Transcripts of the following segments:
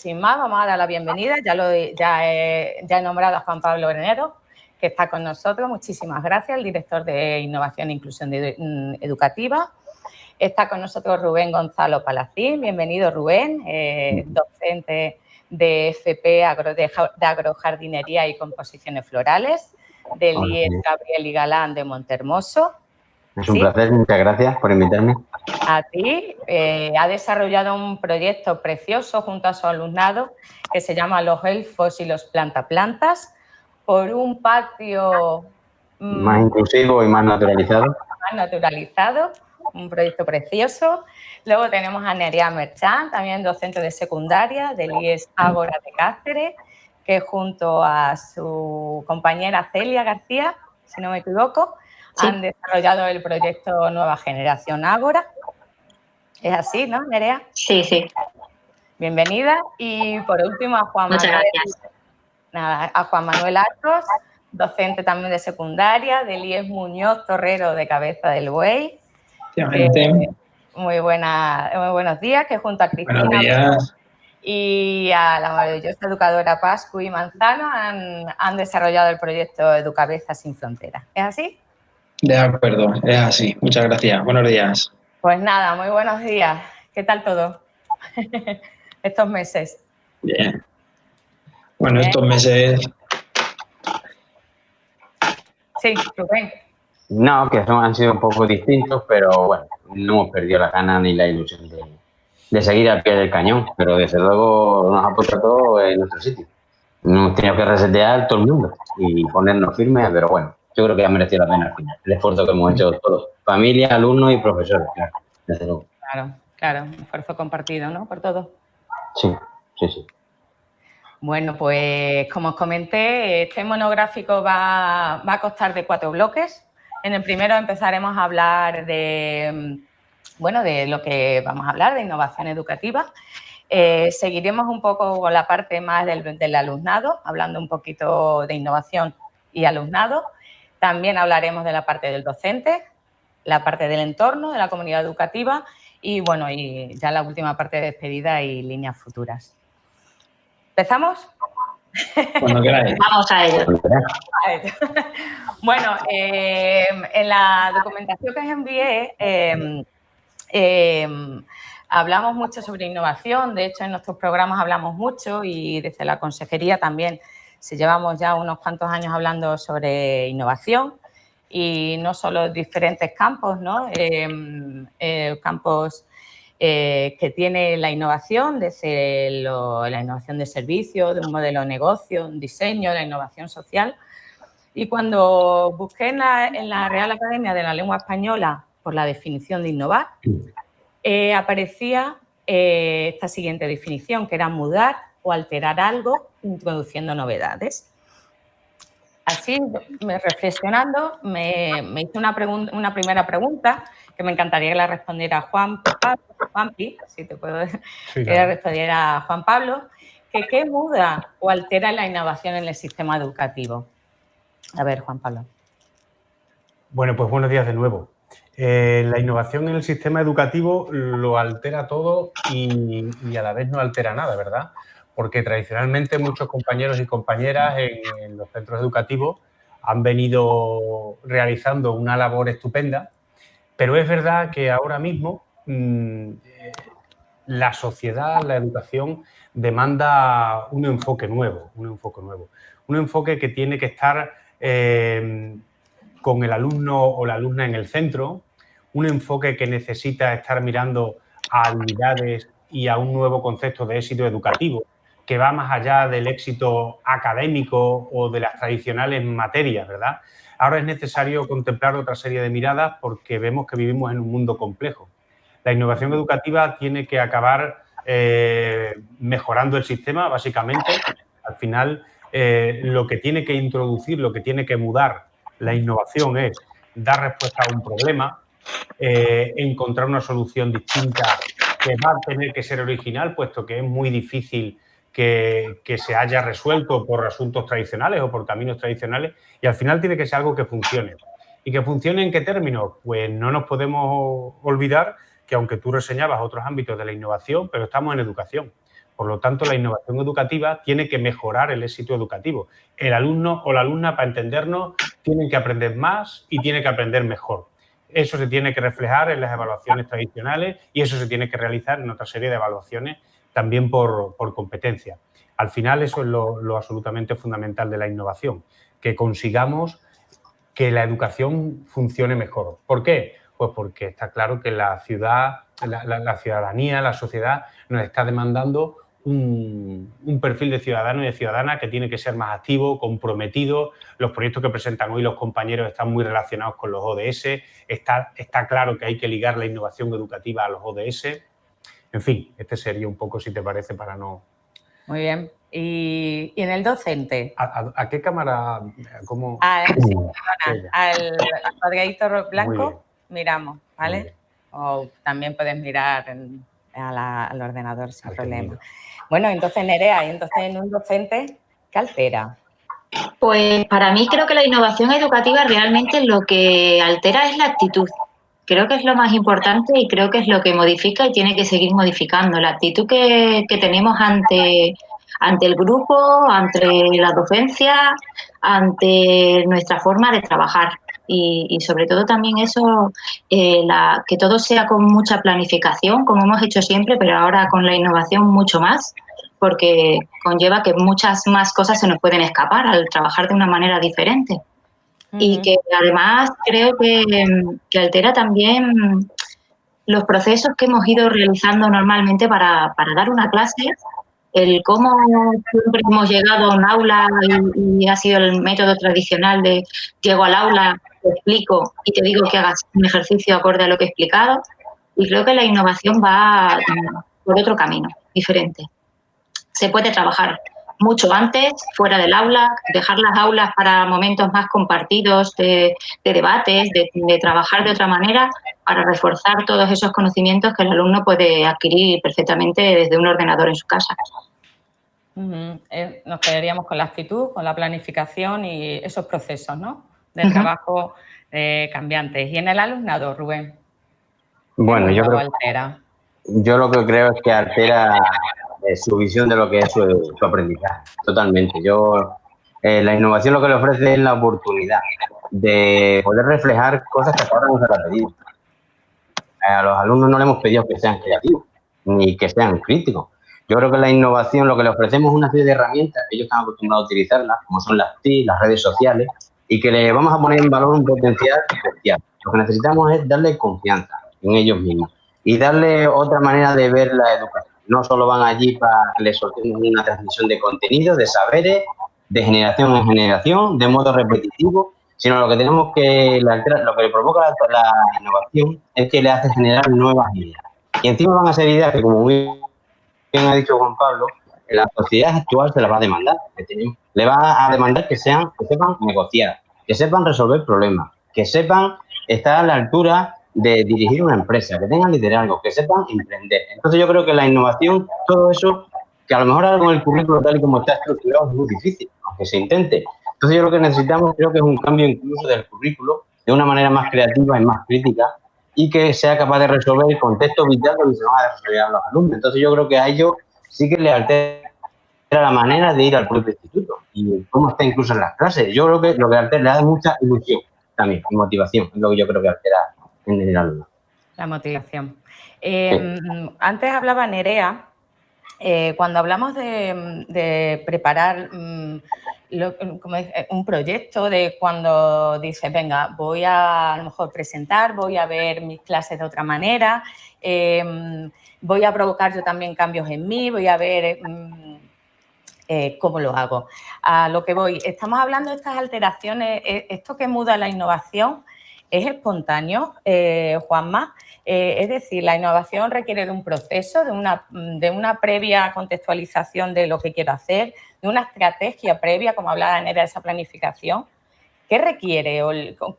sin más, vamos a dar la bienvenida. Ya he nombrado a Juan Pablo Granero, que está con nosotros. Muchísimas gracias, el director de Innovación e Inclusión Educativa. Está con nosotros Rubén Gonzalo Palacín. Bienvenido, Rubén, docente de FP de Agrojardinería y Composiciones Florales, del IES Gabriel y Galán de Montehermoso. Es un placer, muchas gracias por invitarme. A ti. Ha desarrollado un proyecto precioso junto a su alumnado que se llama Los Elfos y los Plantaplantas, por un patio más inclusivo y más naturalizado. Un proyecto precioso. Luego tenemos a Nerea Merchán, también docente de secundaria del IES Ágora de Cáceres, que junto a su compañera Celia García, si no me equivoco, sí, han desarrollado el proyecto Nueva Generación Ágora. Es así, ¿no, Nerea? Sí, sí. Bienvenida. Y por último a Juan Muchas Manuel. gracias. A Juan Manuel Arcos, docente también de secundaria del IES Muñoz Torrero de Cabeza del Buey. Muy buenos días, que junto a Cristina y a la maravillosa educadora Pascu y Manzano han desarrollado el proyecto Educabezas sin Fronteras. ¿Es así? De acuerdo, es así. Muchas gracias. Buenos días. Pues nada, muy buenos días. ¿Qué tal todo estos meses? Bien. Bueno, estos meses... Sí, Rubén. No, que han sido un poco distintos, pero bueno, no hemos perdido la gana ni la ilusión de seguir al pie del cañón, pero desde luego nos ha puesto todo en nuestro sitio. Nos hemos tenido que resetear todo el mundo y ponernos firmes, pero bueno, yo creo que ha merecido la pena al final, el esfuerzo que hemos hecho todos, familia, alumnos y profesores, claro, desde luego. Claro, un esfuerzo compartido, ¿no? Por todos. Sí. Bueno, pues como os comenté, este monográfico va a constar de 4 bloques. En el primero empezaremos a hablar de lo que vamos a hablar, de innovación educativa. Seguiremos un poco con la parte más del alumnado, hablando un poquito de innovación y alumnado. También hablaremos de la parte del docente, la parte del entorno, de la comunidad educativa y, bueno, y ya la última parte de despedida y líneas futuras. ¿Empezamos? Cuando queráis. Vamos a ello. Bueno, en la documentación que os envié hablamos mucho sobre innovación. De hecho, en nuestros programas hablamos mucho y desde la consejería también llevamos ya unos cuantos años hablando sobre innovación y no solo diferentes campos, ¿no? Campos que tiene la innovación, desde la innovación de servicios, de un modelo de negocio, un diseño, la innovación social. Y cuando busqué en la Real Academia de la Lengua Española por la definición de innovar, aparecía esta siguiente definición, que era mudar o alterar algo introduciendo novedades. Así, reflexionando, me hice una primera pregunta que me encantaría que la respondiera Juanpi, si te puedo que la respondiera Juan Pablo, que ¿qué muda o altera la innovación en el sistema educativo? A ver, Juan Pablo. Bueno, pues buenos días de nuevo. La innovación en el sistema educativo lo altera todo y a la vez no altera nada, ¿verdad? Porque tradicionalmente muchos compañeros y compañeras en los centros educativos han venido realizando una labor estupenda, pero es verdad que ahora mismo la sociedad, la educación, demanda un enfoque nuevo, un enfoque que tiene que estar con el alumno o la alumna en el centro, un enfoque que necesita estar mirando a habilidades y a un nuevo concepto de éxito educativo, que va más allá del éxito académico o de las tradicionales materias, ¿verdad? Ahora es necesario contemplar otra serie de miradas porque vemos que vivimos en un mundo complejo. La innovación educativa tiene que acabar mejorando el sistema, básicamente. Al final, lo que tiene que introducir, lo que tiene que mudar la innovación es dar respuesta a un problema, encontrar una solución distinta que va a tener que ser original, puesto que es muy difícil que se haya resuelto por asuntos tradicionales o por caminos tradicionales, y al final tiene que ser algo que funcione. ¿Y que funcione en qué términos? Pues no nos podemos olvidar que, aunque tú reseñabas otros ámbitos de la innovación, pero estamos en educación. Por lo tanto, la innovación educativa tiene que mejorar el éxito educativo. El alumno o la alumna, para entendernos, tienen que aprender más y tiene que aprender mejor. Eso se tiene que reflejar en las evaluaciones tradicionales y eso se tiene que realizar en otra serie de evaluaciones también por competencia. Al final, eso es lo absolutamente fundamental de la innovación, que consigamos que la educación funcione mejor. ¿Por qué? Pues porque está claro que la ciudadanía, la sociedad nos está demandando un perfil de ciudadano y de ciudadana que tiene que ser más activo, comprometido. Los proyectos que presentan hoy los compañeros están muy relacionados con los ODS. Está claro que hay que ligar la innovación educativa a los ODS. En fin, este sería un poco, si te parece, para no... Muy bien. ¿Y en el docente? ¿A qué cámara? ¿Cómo? Sí, perdona, al cuadradito blanco miramos, ¿vale? O también puedes mirar al ordenador sin problema. Bueno, entonces, Nerea, y entonces en un docente, ¿qué altera? Pues para mí creo que la innovación educativa realmente lo que altera es la actitud. Creo que es lo más importante y creo que es lo que modifica y tiene que seguir modificando. La actitud que tenemos ante el grupo, ante la docencia, ante nuestra forma de trabajar. Y sobre todo también eso, que todo sea con mucha planificación, como hemos hecho siempre, pero ahora con la innovación mucho más, porque conlleva que muchas más cosas se nos pueden escapar al trabajar de una manera diferente. Y que además creo que altera también los procesos que hemos ido realizando normalmente para dar una clase, el cómo siempre hemos llegado a un aula y ha sido el método tradicional de llego al aula, te explico y te digo que hagas un ejercicio acorde a lo que he explicado. Y creo que la innovación va por otro camino, diferente. Se puede trabajar mucho antes, fuera del aula, dejar las aulas para momentos más compartidos de debates, de trabajar de otra manera para reforzar todos esos conocimientos que el alumno puede adquirir perfectamente desde un ordenador en su casa. Nos quedaríamos con la actitud, con la planificación y esos procesos, ¿no? De trabajo cambiantes. ¿Y en el alumnado, Rubén? Bueno, yo lo que creo es que altera su visión de lo que es su aprendizaje, totalmente. La innovación lo que le ofrece es la oportunidad de poder reflejar cosas que hasta ahora no se les ha pedido. A los alumnos no les hemos pedido que sean creativos, ni que sean críticos. Yo creo que la innovación lo que le ofrecemos es una serie de herramientas que ellos están acostumbrados a utilizarlas, como son las TIC, las redes sociales, y que le vamos a poner en valor un potencial especial. Lo que necesitamos es darle confianza en ellos mismos y darle otra manera de ver la educación. No solo van allí para que les soltemos una transmisión de contenidos, de saberes, de generación en generación, de modo repetitivo, sino lo que tenemos que, lo que le provoca la innovación es que le hace generar nuevas ideas. Y encima van a ser ideas que, como muy bien ha dicho Juan Pablo, en la sociedad actual se las va a demandar. Le va a demandar que sepan negociar, que sepan resolver problemas, que sepan estar a la altura de dirigir una empresa, que tengan liderazgo, que sepan emprender. Entonces yo creo que la innovación, todo eso, que a lo mejor ahora con el currículo tal y como está estructurado es muy difícil, aunque se intente. Entonces yo lo que necesitamos creo que es un cambio incluso del currículo, de una manera más creativa y más crítica, y que sea capaz de resolver el contexto vital donde se van a desarrollar los alumnos. Entonces yo creo que a ellos sí que les altera la manera de ir al propio instituto y cómo está incluso en las clases. Yo creo que lo que altera le da mucha ilusión también y motivación, es lo que yo creo que altera en el alumno. La motivación. Antes hablaba Nerea, cuando hablamos de preparar un proyecto, de cuando dices, venga, voy a lo mejor presentar, voy a ver mis clases de otra manera, voy a provocar yo también cambios en mí, voy a ver cómo lo hago. A lo que voy, estamos hablando de estas alteraciones, esto que muda la innovación, ¿es espontáneo, Juanma? Es decir, la innovación requiere de un proceso, de una previa contextualización de lo que quiero hacer, de una estrategia previa, como hablaba Nerea, de esa planificación. ¿Qué requiere?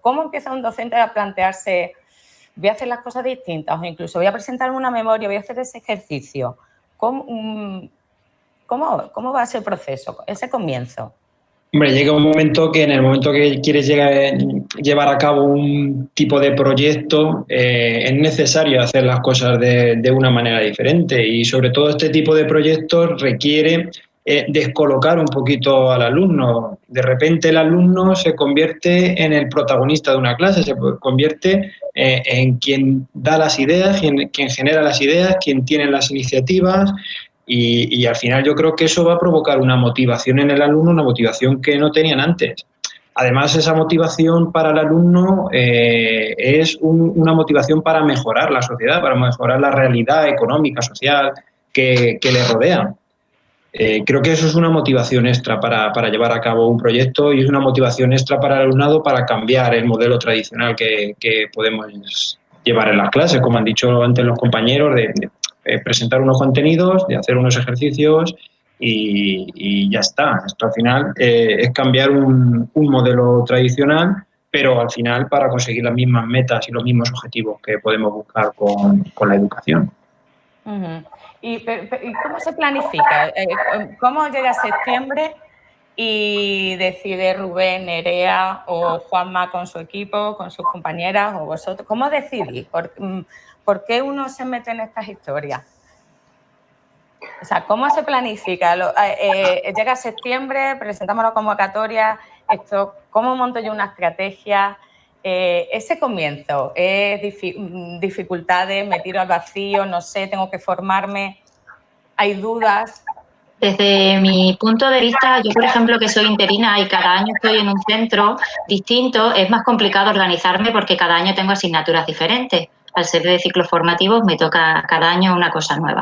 ¿Cómo empieza un docente a plantearse, voy a hacer las cosas distintas o incluso voy a presentar una memoria, voy a hacer ese ejercicio? ¿Cómo va a ser el proceso, ese comienzo? Hombre, llega un momento que en el momento que quieres llegar, llevar a cabo un tipo de proyecto, es necesario hacer las cosas de una manera diferente y sobre todo este tipo de proyectos requiere descolocar un poquito al alumno. De repente el alumno se convierte en el protagonista de una clase, se convierte en quien da las ideas, quien genera las ideas, quien tiene las iniciativas y al final yo creo que eso va a provocar una motivación en el alumno, una motivación que no tenían antes. Además, esa motivación para el alumno es una motivación para mejorar la sociedad, para mejorar la realidad económica, social que le rodea. Creo que eso es una motivación extra para llevar a cabo un proyecto y es una motivación extra para el alumnado para cambiar el modelo tradicional que podemos llevar en las clases, como han dicho antes los compañeros, de presentar unos contenidos, de hacer unos ejercicios y ya está. Esto al final es cambiar un modelo tradicional, pero al final para conseguir las mismas metas y los mismos objetivos que podemos buscar con la educación. ¿Y cómo se planifica? ¿Cómo llega septiembre y decide Rubén, Nerea o Juanma con su equipo, con sus compañeras o vosotros? ¿Cómo decidís? ¿Por qué uno se mete en estas historias? O sea, ¿cómo se planifica? Llega septiembre, presentamos la convocatoria, ¿cómo monto yo una estrategia? Ese comienzo, dificultades, me tiro al vacío, no sé, tengo que formarme, hay dudas. Desde mi punto de vista, yo, por ejemplo, que soy interina y cada año estoy en un centro distinto, es más complicado organizarme porque cada año tengo asignaturas diferentes. Al ser de ciclos formativos me toca cada año una cosa nueva.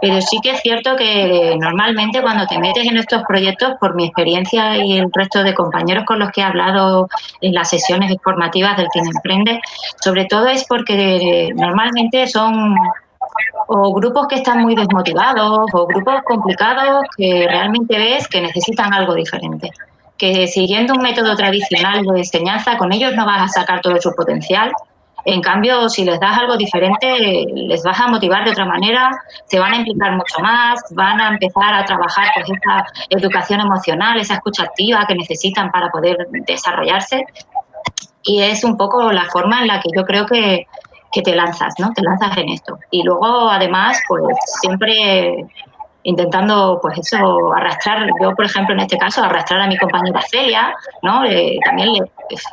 Pero sí que es cierto que normalmente cuando te metes en estos proyectos, por mi experiencia y el resto de compañeros con los que he hablado en las sesiones formativas del Team Emprende, sobre todo es porque normalmente son o grupos que están muy desmotivados o grupos complicados que realmente ves que necesitan algo diferente. Que siguiendo un método tradicional de enseñanza, con ellos no vas a sacar todo su potencial. En cambio, si les das algo diferente, les vas a motivar de otra manera, se van a implicar mucho más, van a empezar a trabajar pues esa educación emocional, esa escucha activa que necesitan para poder desarrollarse. Y es un poco la forma en la que yo creo que te lanzas, ¿no? Te lanzas en esto. Y luego, además, pues siempre intentando, pues eso, arrastrar, yo, por ejemplo, en este caso, arrastrar a mi compañera Celia, ¿no? También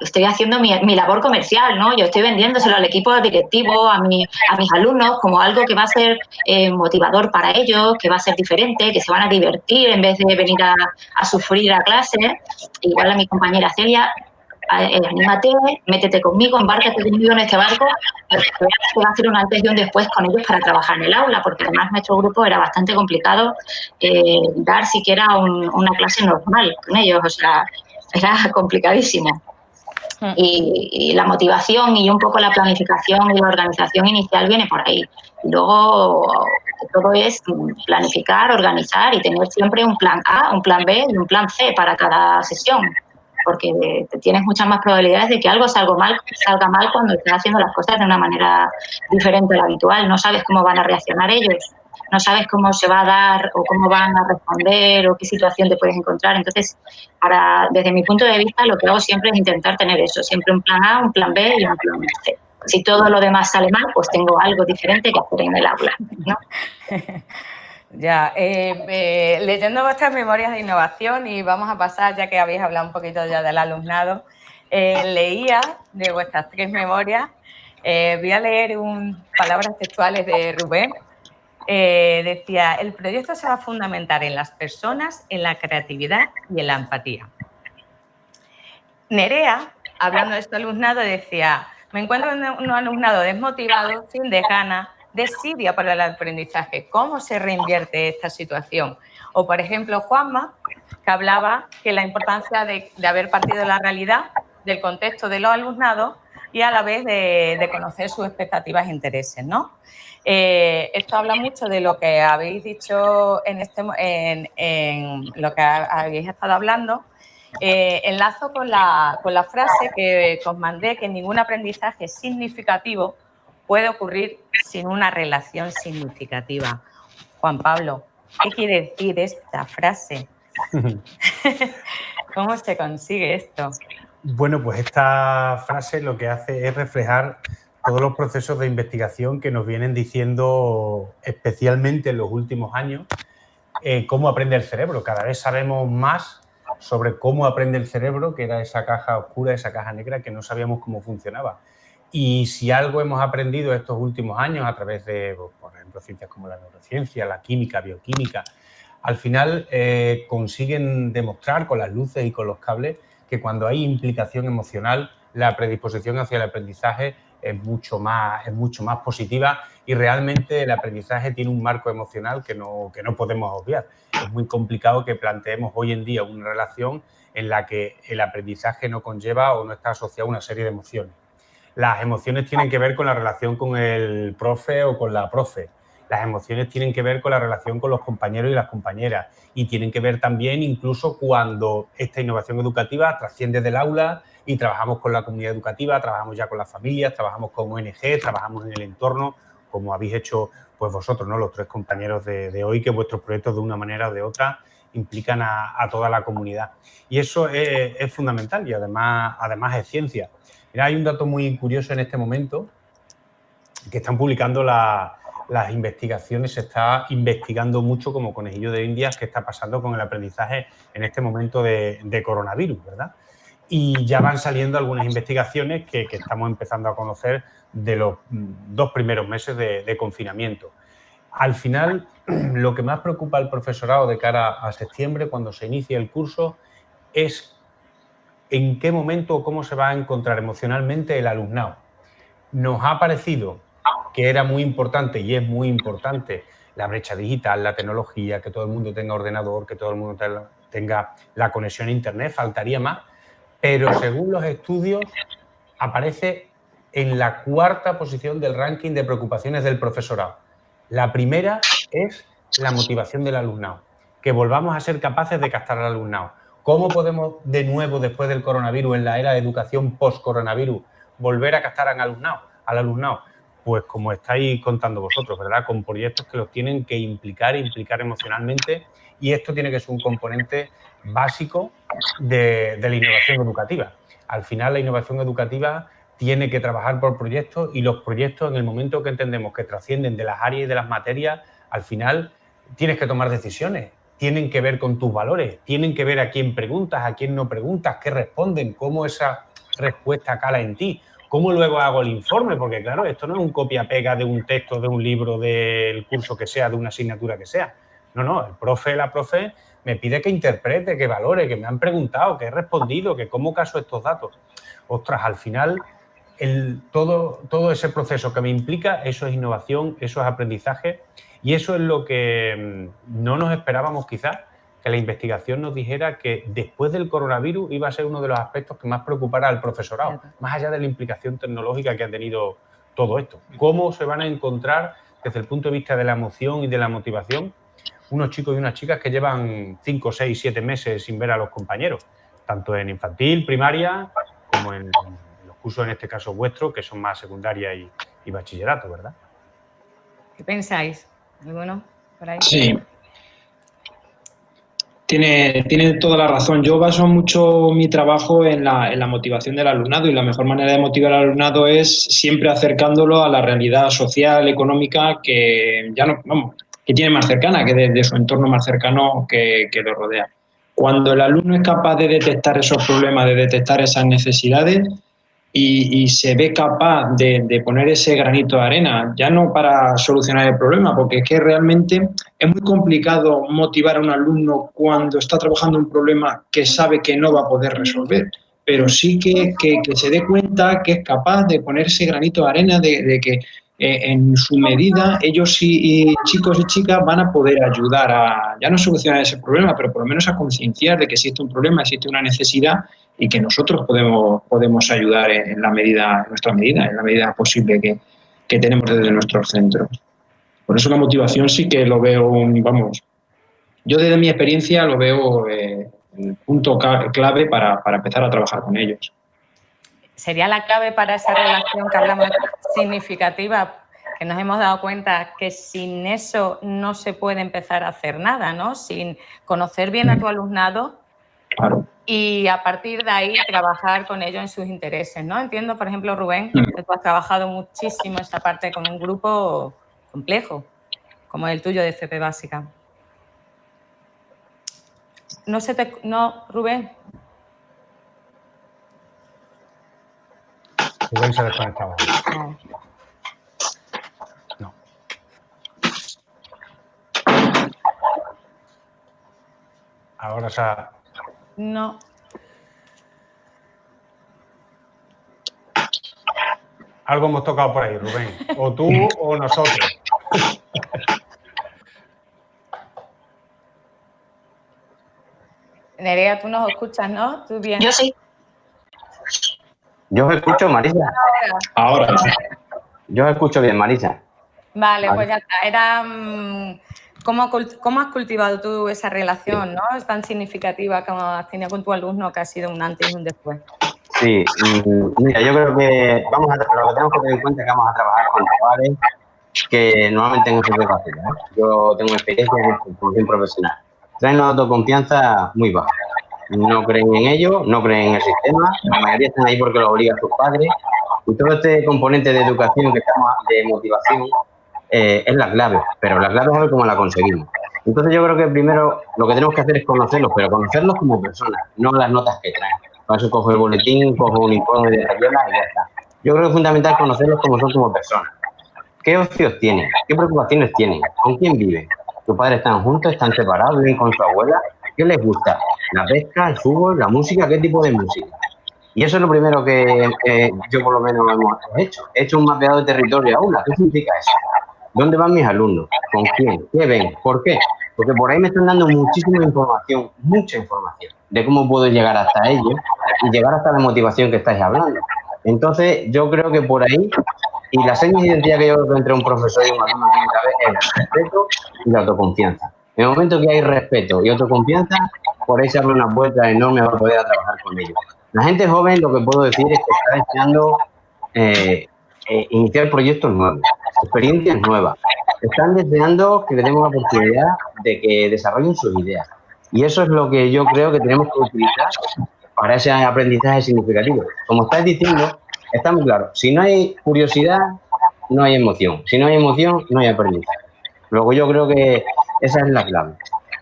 estoy haciendo mi labor comercial, ¿no? Yo estoy vendiéndoselo al equipo directivo, a mis alumnos, como algo que va a ser motivador para ellos, que va a ser diferente, que se van a divertir en vez de venir a sufrir a clase. Igual a mi compañera Celia, anímate, métete conmigo, embárcate conmigo en este barco, que va a ser un antes y un después con ellos para trabajar en el aula, porque además nuestro grupo era bastante complicado dar siquiera una clase normal con ellos, o sea, era complicadísimo. Y la motivación y un poco la planificación y la organización inicial viene por ahí. Y luego todo es planificar, organizar y tener siempre un plan A, un plan B y un plan C para cada sesión, porque tienes muchas más probabilidades de que algo salga mal cuando estás haciendo las cosas de una manera diferente a la habitual. No sabes cómo van a reaccionar ellos, no sabes cómo se va a dar o cómo van a responder o qué situación te puedes encontrar. Entonces, desde mi punto de vista, lo que hago siempre es intentar tener eso, siempre un plan A, un plan B y un plan C. Si todo lo demás sale mal, pues tengo algo diferente que hacer en el aula, ¿no? Ya, leyendo vuestras memorias de innovación y vamos a pasar, ya que habéis hablado un poquito ya del alumnado, leía de vuestras 3 memorias, voy a leer palabras textuales de Rubén. Decía, el proyecto se va a fundamentar en las personas, en la creatividad y en la empatía. Nerea, hablando de este alumnado, decía, me encuentro en un alumnado desmotivado, sin desgana, desidia para el aprendizaje. ¿Cómo se reinvierte esta situación? O, por ejemplo, Juanma, que hablaba que la importancia de haber partido de la realidad, del contexto de los alumnados y a la vez de conocer sus expectativas e intereses, ¿no? Esto habla mucho de lo que habéis dicho en lo que habéis estado hablando. Enlazo con la frase que os mandé, que ningún aprendizaje significativo puede ocurrir sin una relación significativa. Juan Pablo, ¿qué quiere decir esta frase? ¿Cómo se consigue esto? Bueno, pues esta frase lo que hace es reflejar todos los procesos de investigación que nos vienen diciendo, especialmente en los últimos años, cómo aprende el cerebro. Cada vez sabemos más sobre cómo aprende el cerebro, que era esa caja oscura, esa caja negra que no sabíamos cómo funcionaba. Y si algo hemos aprendido estos últimos años a través de, por ejemplo, ciencias como la neurociencia, la química, bioquímica, al final consiguen demostrar con las luces y con los cables que cuando hay implicación emocional, la predisposición hacia el aprendizaje es mucho más positiva y realmente el aprendizaje tiene un marco emocional que no podemos obviar. Es muy complicado que planteemos hoy en día una relación en la que el aprendizaje no conlleva o no está asociado a una serie de emociones. Las emociones tienen que ver con la relación con el profe o con la profe. Las emociones tienen que ver con la relación con los compañeros y las compañeras y tienen que ver también incluso cuando esta innovación educativa trasciende del aula y trabajamos con la comunidad educativa, trabajamos ya con las familias, trabajamos con ONG, trabajamos en el entorno, como habéis hecho pues vosotros, ¿no? Los tres compañeros de hoy, que vuestros proyectos de una manera o de otra implican a toda la comunidad. Y eso es fundamental y además es ciencia. Mira, hay un dato muy curioso en este momento que están publicando las investigaciones, se está investigando mucho como conejillo de Indias qué está pasando con el aprendizaje en este momento de coronavirus, ¿verdad? Y ya van saliendo algunas investigaciones que estamos empezando a conocer de los 2 primeros meses de confinamiento. Al final, lo que más preocupa al profesorado de cara a septiembre, cuando se inicia el curso, es en qué momento o cómo se va a encontrar emocionalmente el alumnado. Nos ha parecido que era muy importante y es muy importante la brecha digital, la tecnología, que todo el mundo tenga ordenador, que todo el mundo tenga la conexión a Internet, faltaría más, pero según los estudios aparece en la 4ª posición del ranking de preocupaciones del profesorado. La primera es la motivación del alumnado, que volvamos a ser capaces de captar al alumnado. ¿Cómo podemos de nuevo, después del coronavirus, en la era de educación post-coronavirus, volver a captar al alumnado? Pues como estáis contando vosotros, ¿verdad? Con proyectos que los tienen que implicar emocionalmente, y esto tiene que ser un componente básico de la innovación educativa. Al final, la innovación educativa tiene que trabajar por proyectos y los proyectos, en el momento que entendemos que trascienden de las áreas y de las materias, al final tienes que tomar decisiones. Tienen que ver con tus valores, tienen que ver a quién preguntas, a quién no preguntas, qué responden, cómo esa respuesta cala en ti, cómo luego hago el informe, porque claro, esto no es un copia-pega de un texto, de un libro, del curso que sea, de una asignatura que sea. No, el profe, la profe me pide que interprete, que valore, que me han preguntado, que he respondido, que cómo caso estos datos. Ostras, al final, todo ese proceso que me implica, eso es innovación, eso es aprendizaje, y eso es lo que no nos esperábamos quizás, que la investigación nos dijera que después del coronavirus iba a ser uno de los aspectos que más preocupara al profesorado, más allá de la implicación tecnológica que ha tenido todo esto. ¿Cómo se van a encontrar desde el punto de vista de la emoción y de la motivación unos chicos y unas chicas que llevan 5, 6, 7 meses sin ver a los compañeros, tanto en infantil, primaria, como en los cursos, en este caso vuestro, que son más secundaria y bachillerato, ¿verdad? ¿Qué pensáis? ¿Alguno por ahí? Sí. Tiene toda la razón. Yo baso mucho mi trabajo en la motivación del alumnado, y la mejor manera de motivar al alumnado es siempre acercándolo a la realidad social, económica, que ya no, vamos, que tiene más cercana, que de su entorno más cercano que lo rodea. Cuando el alumno es capaz de detectar esos problemas, de detectar esas necesidades, y se ve capaz de poner ese granito de arena, ya no para solucionar el problema, porque es que realmente es muy complicado motivar a un alumno cuando está trabajando un problema que sabe que no va a poder resolver, pero sí que se dé cuenta que es capaz de poner ese granito de arena, de que en su medida ellos y chicos y chicas van a poder ayudar a, ya no solucionar ese problema, pero por lo menos a concienciar de que existe un problema, existe una necesidad, y que nosotros podemos ayudar en nuestra medida, en la medida posible que tenemos desde nuestros centros. Por eso la motivación sí que lo veo, vamos, yo desde mi experiencia lo veo el punto clave para empezar a trabajar con ellos. ¿Sería la clave para esa relación que hablamos significativa, que nos hemos dado cuenta que sin eso no se puede empezar a hacer nada, ¿no? Sin conocer bien a tu alumnado, claro, y a partir de ahí trabajar con ellos en sus intereses, ¿no? Entiendo, por ejemplo, Rubén, que tú has trabajado muchísimo esta parte con un grupo complejo, como el tuyo de FP Básica. No, Rubén. Rubén se desconectaba. No. Ahora se ha... No. Algo hemos tocado por ahí, Rubén. O tú o nosotros. Nerea, tú nos escuchas, ¿no? ¿Tú bien? Yo sí. Yo os escucho, Marisa. Ahora. Yo os escucho bien, Marisa. Vale, pues ya está. Era ¿cómo has cultivado tú esa relación, ¿no? Es tan significativa como has tenido con tu alumno, que ha sido un antes y un después. Sí, mira, yo creo que lo que tenemos que tener en cuenta es que vamos a trabajar con chavales que normalmente en FP Básica, ¿eh? Yo tengo experiencia en formación profesional. Traen una autoconfianza muy baja. No creen en ello, no creen en el sistema. La mayoría están ahí porque lo obligan sus padres. Y todo este componente de educación que estamos, de motivación, es la clave. Pero la clave es saber cómo la conseguimos. Entonces yo creo que primero lo que tenemos que hacer es conocerlos, pero conocerlos como personas, no las notas que traen. Para eso cojo el boletín, cojo un informe de Rayola y ya está. Yo creo que es fundamental conocerlos como son como personas. ¿Qué ocios tienen? ¿Qué preocupaciones tienen? ¿Con quién viven? ¿Tus padres están juntos? ¿Están separados? ¿Viven con su abuela? ¿Qué les gusta? ¿La pesca? ¿El fútbol? ¿La música? ¿Qué tipo de música? Y eso es lo primero que yo por lo menos hemos hecho. He hecho un mapeado de territorio aula. ¿Qué significa eso? ¿Dónde van mis alumnos? ¿Con quién? ¿Qué ven? ¿Por qué? Porque por ahí me están dando muchísima información, mucha información, de cómo puedo llegar hasta ellos y llegar hasta la motivación que estáis hablando. Entonces, yo creo que por ahí, y la seña de identidad que yo creo que entre un profesor y un alumno tiene que haber es el respeto y la autoconfianza. En el momento que hay respeto y autoconfianza, por ahí se abre una puerta enorme para poder trabajar con ellos. La gente joven, lo que puedo decir es que está deseando iniciar proyectos nuevos, experiencias nuevas. Están deseando que le demos la oportunidad de que desarrollen sus ideas. Y eso es lo que yo creo que tenemos que utilizar para ese aprendizaje significativo. Como estáis diciendo, está muy claro. Si no hay curiosidad, no hay emoción. Si no hay emoción, no hay aprendizaje. Luego yo creo que esa es la clave.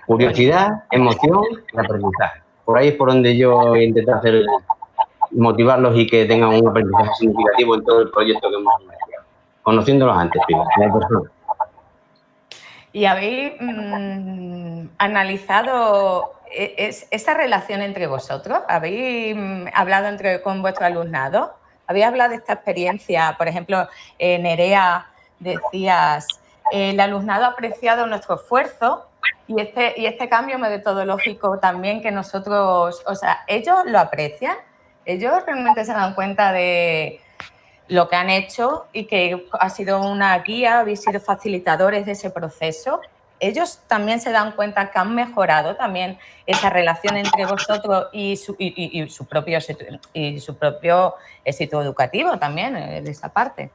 Curiosidad, emoción y aprendizaje. Por ahí es por donde yo intento hacer, motivarlos y que tengan un aprendizaje significativo en todo el proyecto que hemos iniciado. Conociéndolos antes, primero, como personas. ¿Y habéis analizado esa relación entre vosotros? ¿Habéis hablado con vuestro alumnado? ¿Habéis hablado de esta experiencia? Por ejemplo, Nerea, decías, el alumnado ha apreciado nuestro esfuerzo y este cambio metodológico también que nosotros, o sea, ellos lo aprecian, ellos realmente se dan cuenta de lo que han hecho y que ha sido una guía, habéis sido facilitadores de ese proceso. Ellos también se dan cuenta que han mejorado también esa relación entre vosotros y su propio éxito educativo también, de esa parte.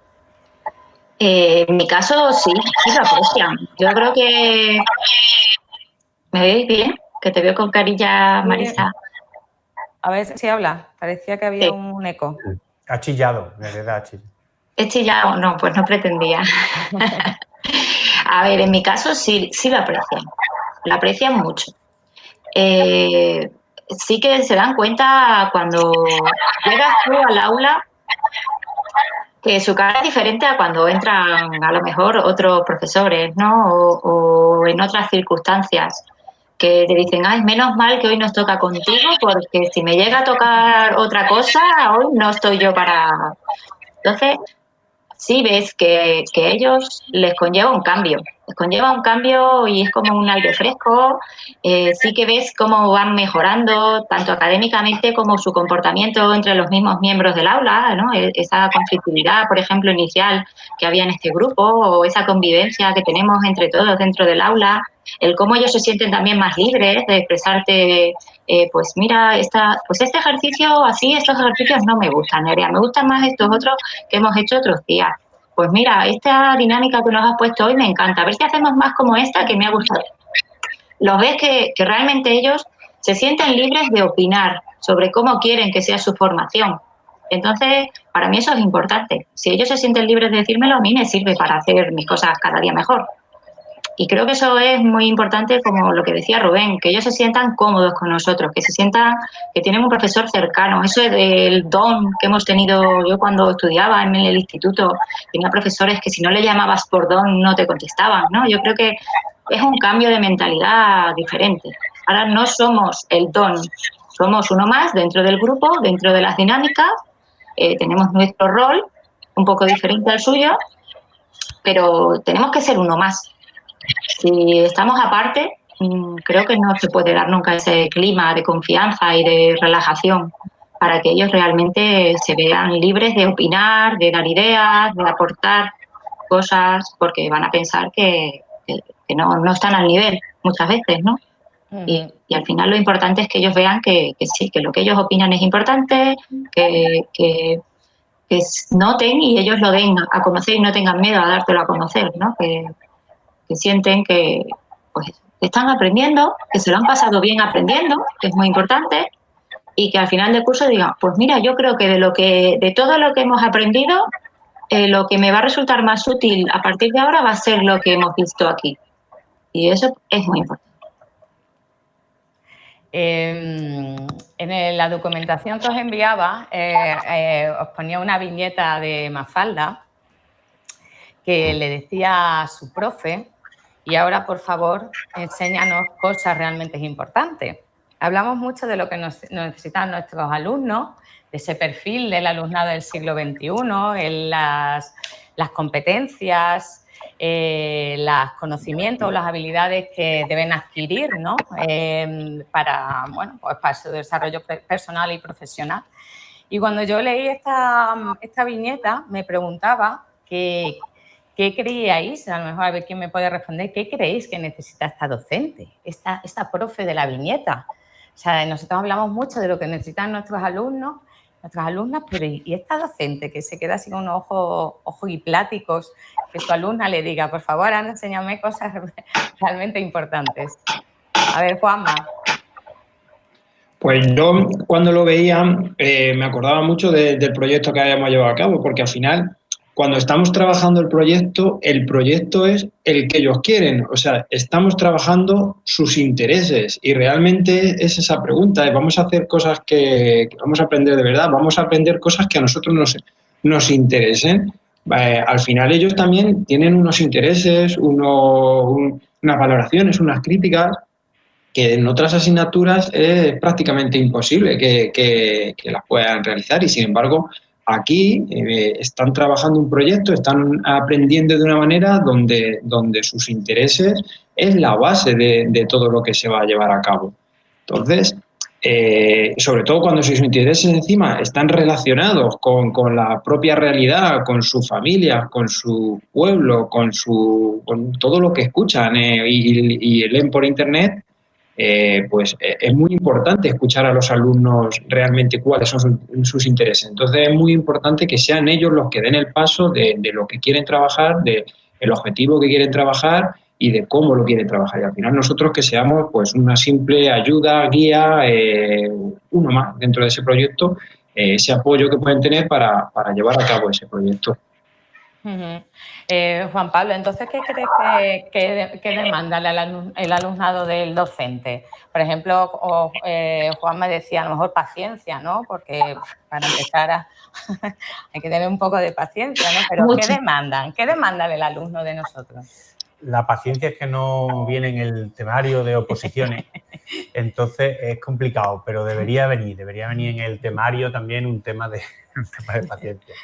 En mi caso, sí lo aprecian. Yo creo que... ¿Me veis bien? Que te veo con carilla, Marisa. A ver si habla. Parecía que había un eco. Ha chillado, de verdad. ¿He chillado? No, pues no pretendía. A ver, en mi caso sí lo aprecian. Lo aprecian mucho. Sí que se dan cuenta cuando llegas tú al aula que su cara es diferente a cuando entran a lo mejor otros profesores, ¿no? O en otras circunstancias que te dicen, ay, menos mal que hoy nos toca contigo porque si me llega a tocar otra cosa, hoy no estoy yo para... Entonces, sí ves que ellos les conlleva un cambio. Les conlleva un cambio y es como un aire fresco. Sí que ves cómo van mejorando, tanto académicamente como su comportamiento entre los mismos miembros del aula, ¿no? Esa conflictividad, por ejemplo, inicial que había en este grupo, o esa convivencia que tenemos entre todos dentro del aula, el cómo ellos se sienten también más libres de expresarte, pues mira, pues este ejercicio así, estos ejercicios no me gustan, Nerea, me gustan más estos otros que hemos hecho otros días. Pues mira, esta dinámica que nos has puesto hoy me encanta. A ver si hacemos más como esta que me ha gustado. Los ves que realmente ellos se sienten libres de opinar sobre cómo quieren que sea su formación. Entonces, para mí eso es importante. Si ellos se sienten libres de decírmelo, a mí me sirve para hacer mis cosas cada día mejor. Y creo que eso es muy importante, como lo que decía Rubén, que ellos se sientan cómodos con nosotros, que se sientan que tienen un profesor cercano. Eso es del don que hemos tenido. Yo cuando estudiaba en el instituto tenía profesores que si no le llamabas por don no te contestaban, ¿no? Yo creo que es un cambio de mentalidad diferente. Ahora no somos el don, somos uno más dentro del grupo, dentro de las dinámicas, tenemos nuestro rol, un poco diferente al suyo, pero tenemos que ser uno más. Si estamos aparte, creo que no se puede dar nunca ese clima de confianza y de relajación para que ellos realmente se vean libres de opinar, de dar ideas, de aportar cosas, porque van a pensar que no están al nivel muchas veces, ¿no? Y al final lo importante es que ellos vean que sí, que lo que ellos opinan es importante, que noten y ellos lo den a conocer y no tengan miedo a dártelo a conocer, ¿no? Que sienten que, pues, que están aprendiendo, que se lo han pasado bien aprendiendo, que es muy importante, y que al final del curso digan, pues mira, yo creo que de todo lo que hemos aprendido, lo que me va a resultar más útil a partir de ahora va a ser lo que hemos visto aquí. Y eso es muy importante. En la documentación que os enviaba, os ponía una viñeta de Mafalda que le decía a su profe, y ahora, por favor, enséñanos cosas realmente importantes. Hablamos mucho de lo que necesitan nuestros alumnos, de ese perfil del alumnado del siglo XXI, en las competencias, los conocimientos, las habilidades que deben adquirir, ¿no? Para su desarrollo personal y profesional. Y cuando yo leí esta viñeta, me preguntaba ¿qué creíais? A lo mejor a ver quién me puede responder. ¿Qué creéis que necesita esta docente, esta profe de la viñeta? O sea, nosotros hablamos mucho de lo que necesitan nuestros alumnos, nuestras alumnas, pero ¿y esta docente que se queda así con unos ojos hipláticos, que su alumna le diga, por favor, anda, enséñame cosas realmente importantes? A ver, Juanma. Pues yo cuando lo veía me acordaba mucho del proyecto que habíamos llevado a cabo, porque al final cuando estamos trabajando el proyecto es el que ellos quieren, o sea, estamos trabajando sus intereses y realmente es esa pregunta, ¿vamos a hacer cosas que vamos a aprender de verdad? ¿Vamos a aprender cosas que a nosotros nos interesen? Al final ellos también tienen unos intereses, unas valoraciones, unas críticas que en otras asignaturas es prácticamente imposible que las puedan realizar y sin embargo aquí están trabajando un proyecto, están aprendiendo de una manera donde sus intereses es la base de todo lo que se va a llevar a cabo. Entonces, sobre todo cuando sus intereses encima están relacionados con la propia realidad, con su familia, con su pueblo, con todo lo que escuchan y leen por internet, pues es muy importante escuchar a los alumnos realmente cuáles son sus intereses. Entonces es muy importante que sean ellos los que den el paso de lo que quieren trabajar, del objetivo que quieren trabajar y de cómo lo quieren trabajar. Y al final nosotros que seamos pues una simple ayuda, guía, uno más dentro de ese proyecto, ese apoyo que pueden tener para llevar a cabo ese proyecto. Juan Pablo, entonces, ¿qué crees que demanda el alumnado del docente? Por ejemplo, Juan me decía, a lo mejor paciencia, ¿no? Porque para empezar hay que tener un poco de paciencia, ¿no? Pero ¿qué demandan? ¿Qué demanda el alumno de nosotros? La paciencia es que no viene en el temario de oposiciones, entonces es complicado, pero debería venir en el temario también un tema de paciencia.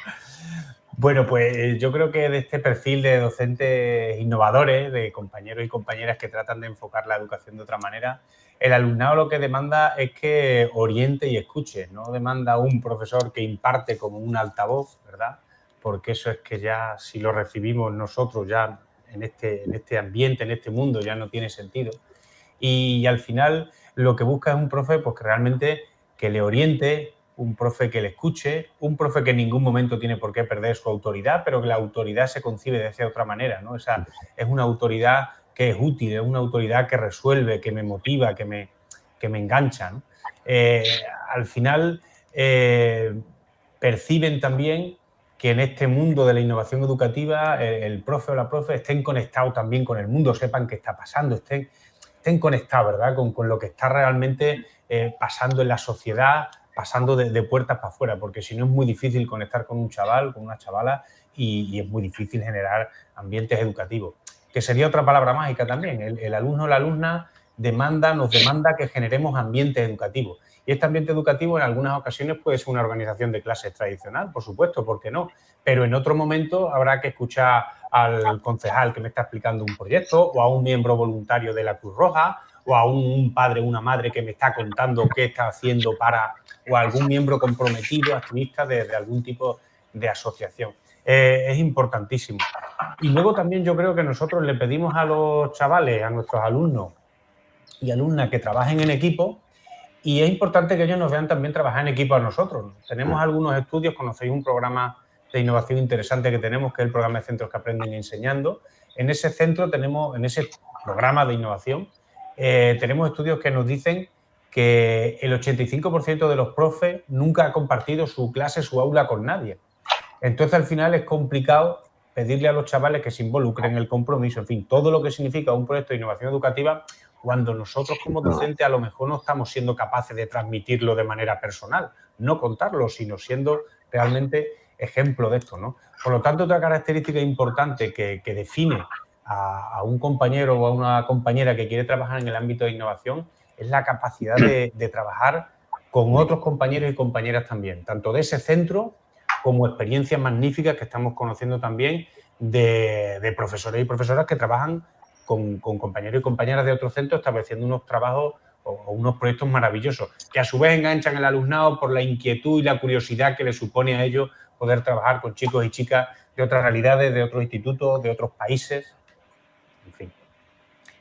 Bueno, pues yo creo que de este perfil de docentes innovadores, de compañeros y compañeras que tratan de enfocar la educación de otra manera, el alumnado lo que demanda es que oriente y escuche, no demanda un profesor que imparte como un altavoz, ¿verdad? Porque eso es que ya si lo recibimos nosotros ya en este ambiente, en este mundo, ya no tiene sentido. Y al final lo que busca es un profe pues, que realmente que le oriente, un profe que le escuche, un profe que en ningún momento tiene por qué perder su autoridad, pero que la autoridad se concibe de esa otra manera, ¿no? Esa es una autoridad que es útil, es una autoridad que resuelve, que me motiva, que me engancha, ¿no? Al final perciben también que en este mundo de la innovación educativa el profe o la profe estén conectados también con el mundo, sepan qué está pasando, estén conectados, ¿verdad?, con lo que está realmente pasando en la sociedad, pasando de puertas para afuera, porque si no es muy difícil conectar con un chaval, con una chavala, y es muy difícil generar ambientes educativos. Que sería otra palabra mágica también. El alumno o la alumna nos demanda que generemos ambientes educativos. Y este ambiente educativo en algunas ocasiones puede ser una organización de clases tradicional, por supuesto, ¿por qué no? Pero en otro momento habrá que escuchar al concejal que me está explicando un proyecto, o a un miembro voluntario de la Cruz Roja, o a un padre o una madre que me está contando qué está haciendo o a algún miembro comprometido, activista de algún tipo de asociación. Es importantísimo. Y luego también yo creo que nosotros le pedimos a los chavales, a nuestros alumnos y alumnas que trabajen en equipo, y es importante que ellos nos vean también trabajar en equipo a nosotros. Tenemos algunos estudios, conocéis un programa de innovación interesante que tenemos, que es el programa de Centros que Aprenden Enseñando. En ese centro tenemos, en ese programa de innovación, tenemos estudios que nos dicen que el 85% de los profes nunca ha compartido su clase, su aula con nadie. Entonces, al final es complicado pedirle a los chavales que se involucren en el compromiso, en fin, todo lo que significa un proyecto de innovación educativa, cuando nosotros como docentes a lo mejor no estamos siendo capaces de transmitirlo de manera personal, no contarlo, sino siendo realmente ejemplo de esto, ¿no? Por lo tanto, otra característica importante que define a un compañero o a una compañera que quiere trabajar en el ámbito de innovación es la capacidad de trabajar con otros compañeros y compañeras también, tanto de ese centro como experiencias magníficas que estamos conociendo también de profesores y profesoras que trabajan con compañeros y compañeras de otros centros estableciendo unos trabajos o unos proyectos maravillosos, que a su vez enganchan al alumnado por la inquietud y la curiosidad que les supone a ellos poder trabajar con chicos y chicas de otras realidades, de otros institutos, de otros países, en fin.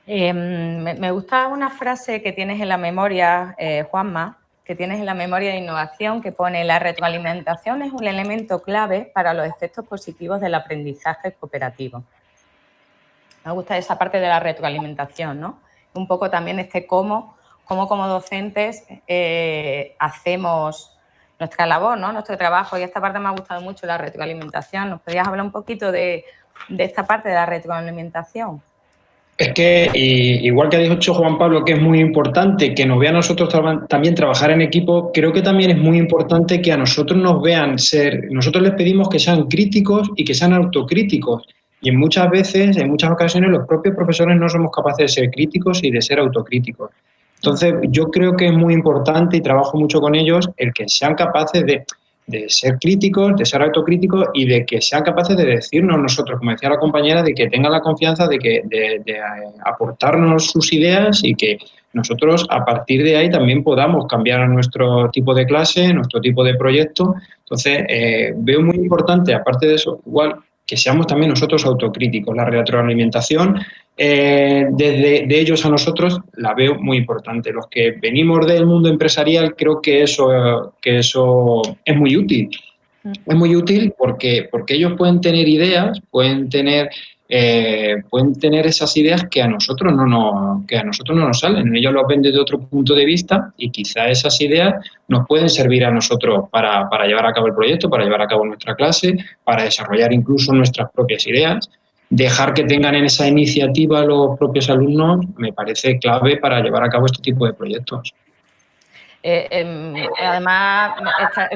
Me gusta una frase que tienes en la memoria, Juanma, que tienes en la memoria de innovación, que pone: la retroalimentación es un elemento clave para los efectos positivos del aprendizaje cooperativo. Me gusta esa parte de la retroalimentación, ¿no? Un poco también cómo como docentes hacemos nuestra labor, ¿no? Nuestro trabajo, y esta parte me ha gustado mucho, la retroalimentación. ¿Nos podrías hablar un poquito de esta parte de la retroalimentación? Es que, igual que ha dicho Juan Pablo, que es muy importante que nos vean a nosotros también trabajar en equipo, creo que también es muy importante que a nosotros nos vean ser, nosotros les pedimos que sean críticos y que sean autocríticos. Y muchas veces, en muchas ocasiones, los propios profesores no somos capaces de ser críticos y de ser autocríticos. Entonces, yo creo que es muy importante, y trabajo mucho con ellos, el que sean capaces de ser críticos, de ser autocríticos y de que sean capaces de decirnos nosotros, como decía la compañera, de que tengan la confianza de aportarnos sus ideas y que nosotros a partir de ahí también podamos cambiar nuestro tipo de clase, nuestro tipo de proyecto. Entonces, veo muy importante, aparte de eso, igual que seamos también nosotros autocríticos. La retroalimentación de ellos a nosotros la veo muy importante. Los que venimos del mundo empresarial creo que eso es muy útil. Es muy útil porque ellos pueden tener ideas, pueden tener esas ideas que a nosotros no nos salen. Ellos lo ven desde otro punto de vista y quizá esas ideas nos pueden servir a nosotros para llevar a cabo el proyecto, para llevar a cabo nuestra clase, para desarrollar incluso nuestras propias ideas. Dejar que tengan en esa iniciativa los propios alumnos me parece clave para llevar a cabo este tipo de proyectos. Además,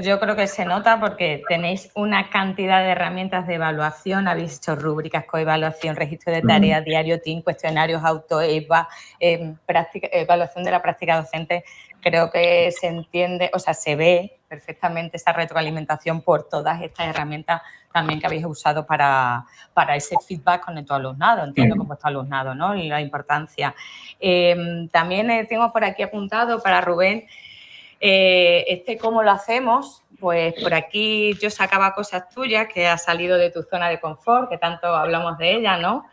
yo creo que se nota porque tenéis una cantidad de herramientas de evaluación, habéis hecho rúbricas, coevaluación, registro de tareas, diario team, cuestionarios, auto-eva, evaluación de la práctica docente. Creo que se entiende, o sea, se ve perfectamente esa retroalimentación por todas estas herramientas también que habéis usado para ese feedback con tu alumnado, entiendo, con vuestro alumnado, ¿no? Y la importancia. También tengo por aquí apuntado para Rubén, cómo lo hacemos, pues por aquí yo sacaba cosas tuyas que has salido de tu zona de confort, que tanto hablamos de ella, ¿no?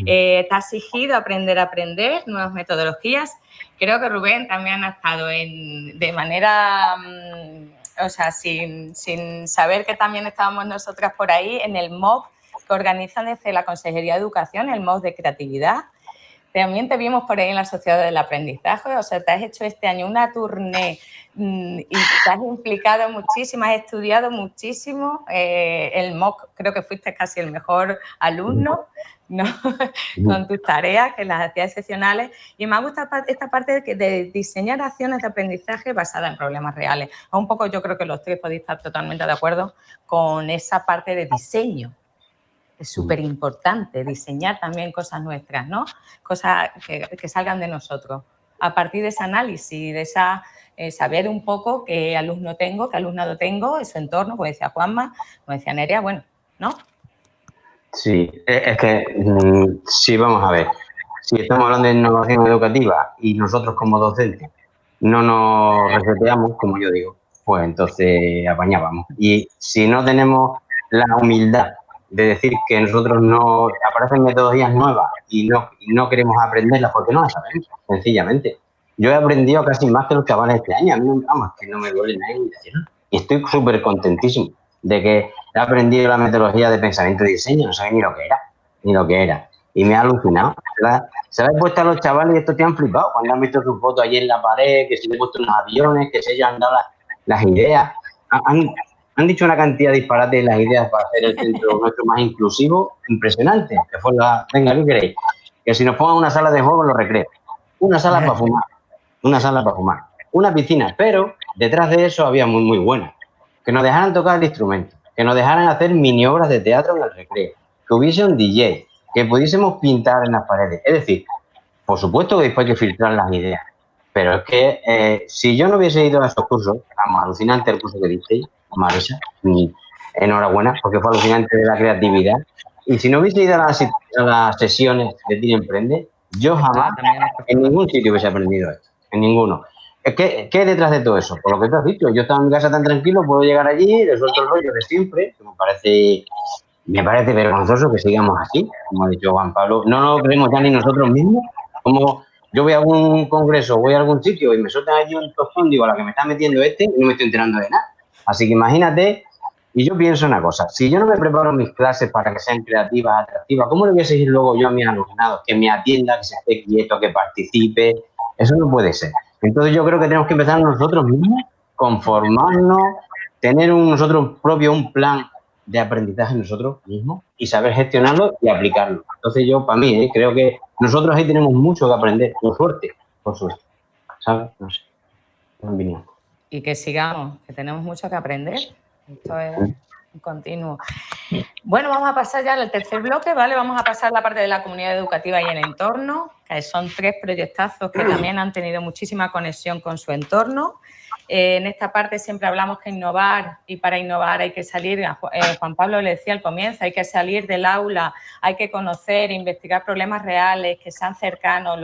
Te has exigido aprender a aprender, nuevas metodologías. Creo que Rubén también ha estado de manera, o sea, sin saber que también estábamos nosotras por ahí, en el MOOC que organizan desde la Consejería de Educación, el MOOC de Creatividad. también te vimos por ahí en la Sociedad del Aprendizaje, o sea, te has hecho este año una tournée y te has implicado muchísimo, has estudiado muchísimo. El MOOC, creo que fuiste casi el mejor alumno, ¿no? Con tus tareas, que las hacías excepcionales. Y me ha gustado esta parte de diseñar acciones de aprendizaje basadas en problemas reales. Un poco yo creo que los tres podéis estar totalmente de acuerdo con esa parte de diseño. Es súper importante diseñar también cosas nuestras, ¿no? Cosas que salgan de nosotros. A partir de ese análisis, de esa saber un poco qué alumno tengo, qué alumnado tengo, en su entorno, como decía Juanma, como decía Nerea, bueno, ¿no? Sí, es que sí, vamos a ver. Si estamos hablando de innovación educativa y nosotros como docentes no nos reseteamos, como yo digo, pues entonces apañábamos. Y si no tenemos la humildad de decir que nosotros no aparecen metodologías nuevas y no queremos aprenderlas porque no las sabemos, sencillamente. Yo he aprendido casi más que los chavales este año. A mí, vamos, que no me duele nada en decirlo. Y estoy súper contentísimo de que he aprendido la metodología de pensamiento y diseño, no sabía ni lo que era. Y me ha alucinado, ¿verdad? Se lo he puesto a los chavales y estos te han flipado cuando han visto sus fotos allí en la pared, que se le han puesto unos aviones, que se ellos han dado las ideas. Han dicho una cantidad de disparates en las ideas para hacer el centro nuestro más inclusivo, impresionante. Que fue venga, ¿qué queréis? Que si nos pongan una sala de juego en los recreos, una sala para fumar, una piscina, pero detrás de eso había muy buena. Que nos dejaran tocar el instrumento, que nos dejaran hacer mini obras de teatro en el recreo, que hubiese un DJ, que pudiésemos pintar en las paredes. Es decir, por supuesto que después hay que filtrar las ideas, pero es que si yo no hubiese ido a esos cursos, vamos, alucinante el curso que disteis, Marisa, enhorabuena, porque fue alucinante de la creatividad, y si no hubiese ido a las sesiones de Tira Emprende, yo jamás en ningún sitio hubiese aprendido esto, en ninguno. ¿Qué hay detrás de todo eso? Por lo que te has dicho, yo estaba en mi casa tan tranquilo, puedo llegar allí, le suelto el rollo de siempre, que me parece vergonzoso que sigamos así, como ha dicho Juan Pablo. No lo creemos ya ni nosotros mismos. Como yo voy a algún congreso, voy a algún sitio y me sueltan allí un tostón, digo, a la que me está metiendo y no me estoy enterando de nada. Así que imagínate, y yo pienso una cosa, si yo no me preparo mis clases para que sean creativas, atractivas, ¿cómo le voy a seguir luego yo a mis alumnados? Que me atienda, que se esté quieto, que participe. Eso no puede ser. Entonces yo creo que tenemos que empezar nosotros mismos, conformarnos, tener nosotros propio un plan de aprendizaje nosotros mismos y saber gestionarlo y aplicarlo. Entonces yo, para mí, creo que nosotros ahí tenemos mucho que aprender, por suerte, ¿sabes? No sé, es mi opinión. Y que sigamos, que tenemos mucho que aprender. Esto es un continuo. Bueno, vamos a pasar ya al tercer bloque, ¿vale? Vamos a pasar a la parte de la comunidad educativa y el entorno, que son 3 proyectazos que también han tenido muchísima conexión con su entorno. En esta parte siempre hablamos que innovar, y para innovar hay que salir, Juan Pablo le decía al comienzo, hay que salir del aula, hay que conocer, investigar problemas reales, que sean cercanos,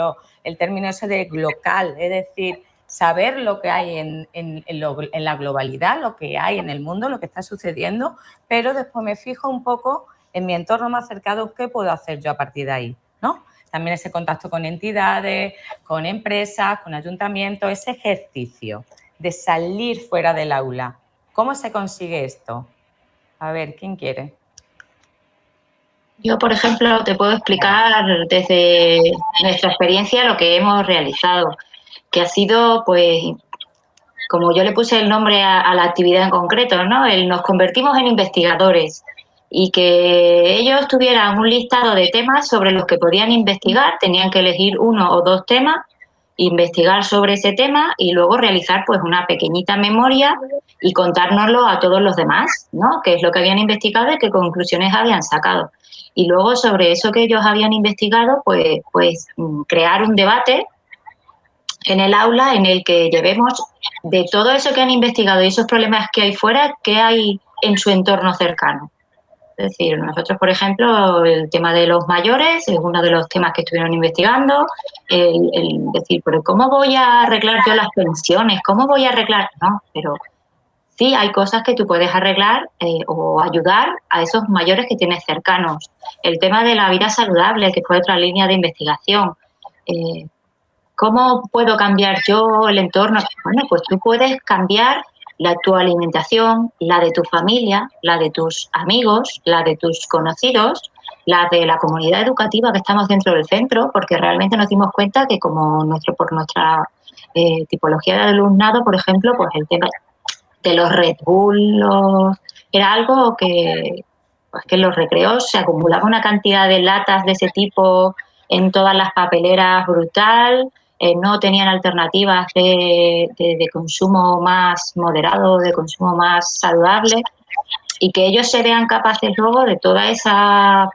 el término ese de local, es decir, saber lo que hay en la globalidad, lo que hay en el mundo, lo que está sucediendo, pero después me fijo un poco en mi entorno más cercano, qué puedo hacer yo a partir de ahí, ¿no? También ese contacto con entidades, con empresas, con ayuntamientos, ese ejercicio de salir fuera del aula. ¿Cómo se consigue esto? A ver, ¿quién quiere? Yo, por ejemplo, te puedo explicar desde nuestra experiencia lo que hemos realizado, que ha sido, pues, como yo le puse el nombre a la actividad en concreto, ¿no? Nos convertimos en investigadores y que ellos tuvieran un listado de temas sobre los que podían investigar, tenían que elegir 1 o 2 temas, investigar sobre ese tema y luego realizar pues una pequeñita memoria y contárnoslo a todos los demás, ¿no? Qué es lo que habían investigado y qué conclusiones habían sacado. Y luego sobre eso que ellos habían investigado, pues crear un debate en el aula en el que llevemos de todo eso que han investigado y esos problemas que hay fuera, qué hay en su entorno cercano. Es decir, nosotros, por ejemplo, el tema de los mayores es uno de los temas que estuvieron investigando, el decir, pero ¿cómo voy a arreglar yo las pensiones? ¿Cómo voy a arreglar? No, pero sí hay cosas que tú puedes arreglar o ayudar a esos mayores que tienes cercanos. El tema de la vida saludable, que fue otra línea de investigación. ¿Cómo puedo cambiar yo el entorno? Bueno, pues tú puedes cambiar tu alimentación, la de tu familia, la de tus amigos, la de tus conocidos, las de la comunidad educativa que estamos dentro del centro, porque realmente nos dimos cuenta que como por nuestra tipología de alumnado, por ejemplo, pues el tema de los Red Bull era algo que, pues que en los recreos se acumulaba una cantidad de latas de ese tipo en todas las papeleras brutal, no tenían alternativas de consumo más moderado, de consumo más saludable, y que ellos se vean capaces luego de toda esa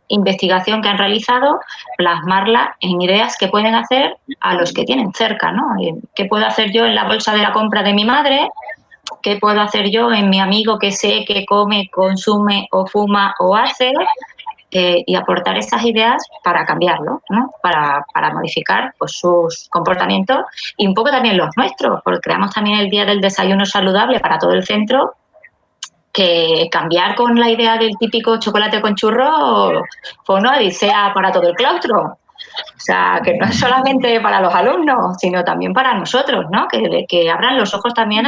investigación que han realizado, plasmarla en ideas que pueden hacer a los que tienen cerca, ¿no? ¿Qué puedo hacer yo en la bolsa de la compra de mi madre? ¿Qué puedo hacer yo en mi amigo que sé que come, consume o fuma o hace? Y aportar esas ideas para cambiarlo, ¿no? Para modificar pues, sus comportamientos y un poco también los nuestros, porque creamos también el Día del Desayuno Saludable para todo el centro, que cambiar con la idea del típico chocolate con churro fue una odisea para todo el claustro. O sea, que no es solamente para los alumnos, sino también para nosotros, ¿no? Que abran los ojos también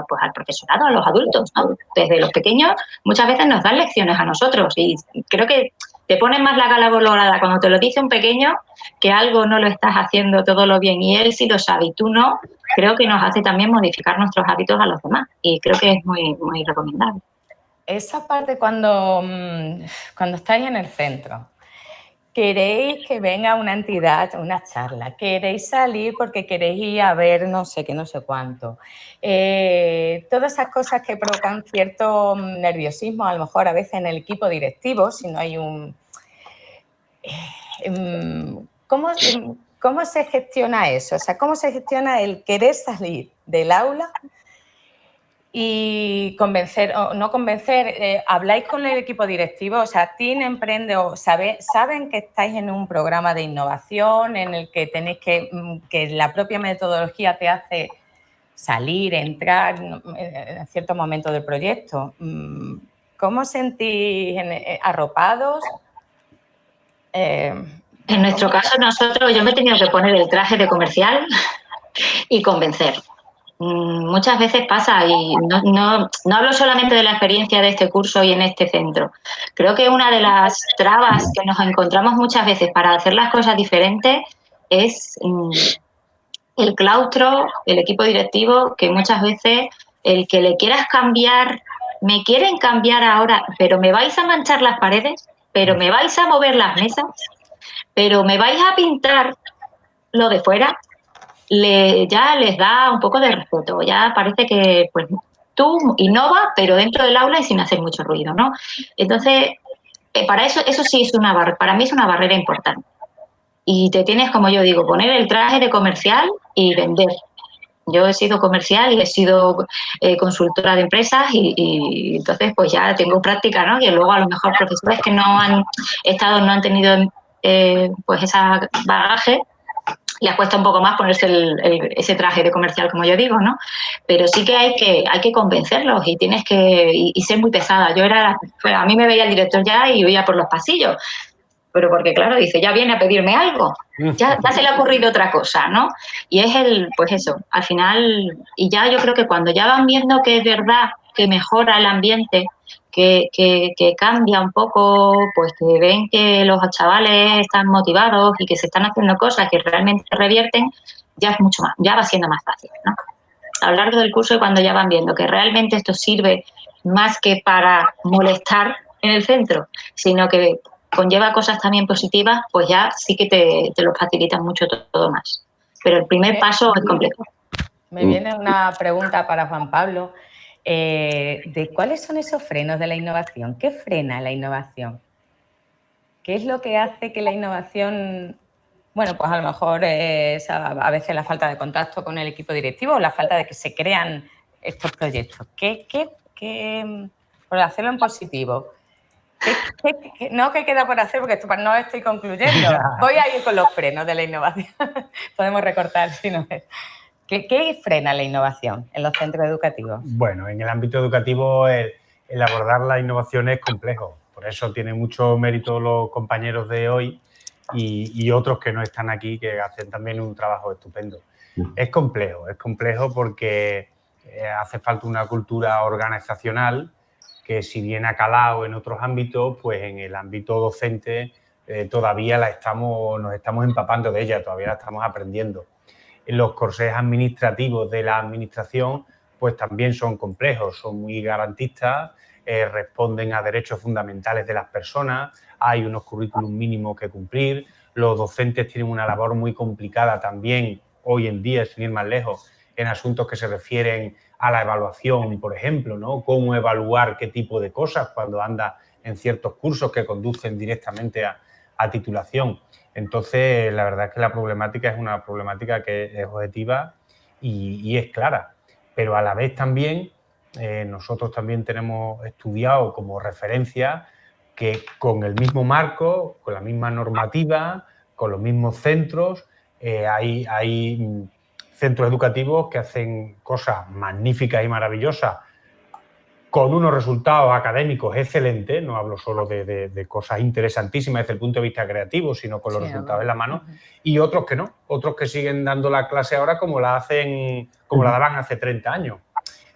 pues al profesorado, a los adultos, ¿no? Desde los pequeños muchas veces nos dan lecciones a nosotros y creo que te pones más la gala colorada cuando te lo dice un pequeño que algo no lo estás haciendo todo lo bien y él sí lo sabe y tú no. Creo que nos hace también modificar nuestros hábitos a los demás y creo que es muy, muy recomendable. Esa parte cuando estáis en el centro, queréis que venga una entidad, una charla, queréis salir porque queréis ir a ver no sé qué, no sé cuánto. Todas esas cosas que provocan cierto nerviosismo, a lo mejor a veces en el equipo directivo, si no hay un... ¿Cómo se gestiona eso? O sea, ¿cómo se gestiona el querer salir del aula y convencer o no convencer? ¿Habláis con el equipo directivo? O sea, ¿Team Emprende o saben que estáis en un programa de innovación en el que tenéis que la propia metodología te hace salir, entrar en cierto momento del proyecto? ¿Cómo os sentís arropados? En nuestro caso, yo me he tenido que poner el traje de comercial y convencer. Muchas veces pasa, y no hablo solamente de la experiencia de este curso y en este centro. Creo que una de las trabas que nos encontramos muchas veces para hacer las cosas diferentes es el claustro, el equipo directivo, que muchas veces el que le quieras cambiar, me quieren cambiar ahora, pero me vais a manchar las paredes, pero me vais a mover las mesas, pero me vais a pintar lo de fuera, ya les da un poco de respeto. Ya parece que pues tú innovas, pero dentro del aula y sin hacer mucho ruido, ¿no? Entonces, para eso sí es para mí es una barrera importante. Y te tienes, como yo digo, poner el traje de comercial y vender. Yo he sido comercial y he sido consultora de empresas y entonces pues ya tengo práctica, ¿no? Y luego a lo mejor profesores que no han tenido pues esa bagaje, les cuesta un poco más ponerse ese traje de comercial, como yo digo, ¿no? Pero sí que hay que convencerlos y tienes que y ser muy pesada. A mí me veía el director ya y oía por los pasillos, pero porque claro, dice, ya viene a pedirme algo, ya se le ha ocurrido otra cosa, ¿no? Y es pues eso, al final, y ya yo creo que cuando ya van viendo que es verdad que mejora el ambiente, que cambia un poco, pues que ven que los chavales están motivados y que se están haciendo cosas que realmente revierten, ya es mucho más, ya va siendo más fácil, ¿no? A lo largo del curso, cuando ya van viendo que realmente esto sirve más que para molestar en el centro, sino que conlleva cosas también positivas, pues ya sí que te lo facilitan mucho todo más. Pero el primer paso es complejo. Me viene una pregunta para Juan Pablo. ¿De cuáles son esos frenos de la innovación? ¿Qué frena la innovación? ¿Qué es lo que hace que la innovación, bueno, pues a lo mejor es a veces la falta de contacto con el equipo directivo o la falta de que se crean estos proyectos? Por hacerlo en positivo, no que queda por hacer porque no estoy concluyendo. Voy a ir con los frenos de la innovación. Podemos recortar si no es. ¿Qué frena la innovación en los centros educativos? Bueno, en el ámbito educativo el abordar la innovación es complejo. Por eso tiene mucho mérito los compañeros de hoy y otros que no están aquí, que hacen también un trabajo estupendo. Es complejo porque hace falta una cultura organizacional que si bien ha calado en otros ámbitos, pues en el ámbito docente todavía nos estamos empapando de ella, todavía la estamos aprendiendo. Los corsés administrativos de la administración pues también son complejos, son muy garantistas, responden a derechos fundamentales de las personas, hay unos currículum mínimos que cumplir, los docentes tienen una labor muy complicada también hoy en día, sin ir más lejos, en asuntos que se refieren a la evaluación, por ejemplo, ¿no? Cómo evaluar qué tipo de cosas cuando anda en ciertos cursos que conducen directamente a titulación. Entonces, la verdad es que la problemática es una problemática que es objetiva y es clara. Pero a la vez también, nosotros también tenemos estudiado como referencia que con el mismo marco, con la misma normativa, con los mismos centros, hay centros educativos que hacen cosas magníficas y maravillosas con unos resultados académicos excelentes, no hablo solo de cosas interesantísimas desde el punto de vista creativo, sino con los resultados en la mano, y otros que no, otros que siguen dando la clase ahora como la daban hace 30 años.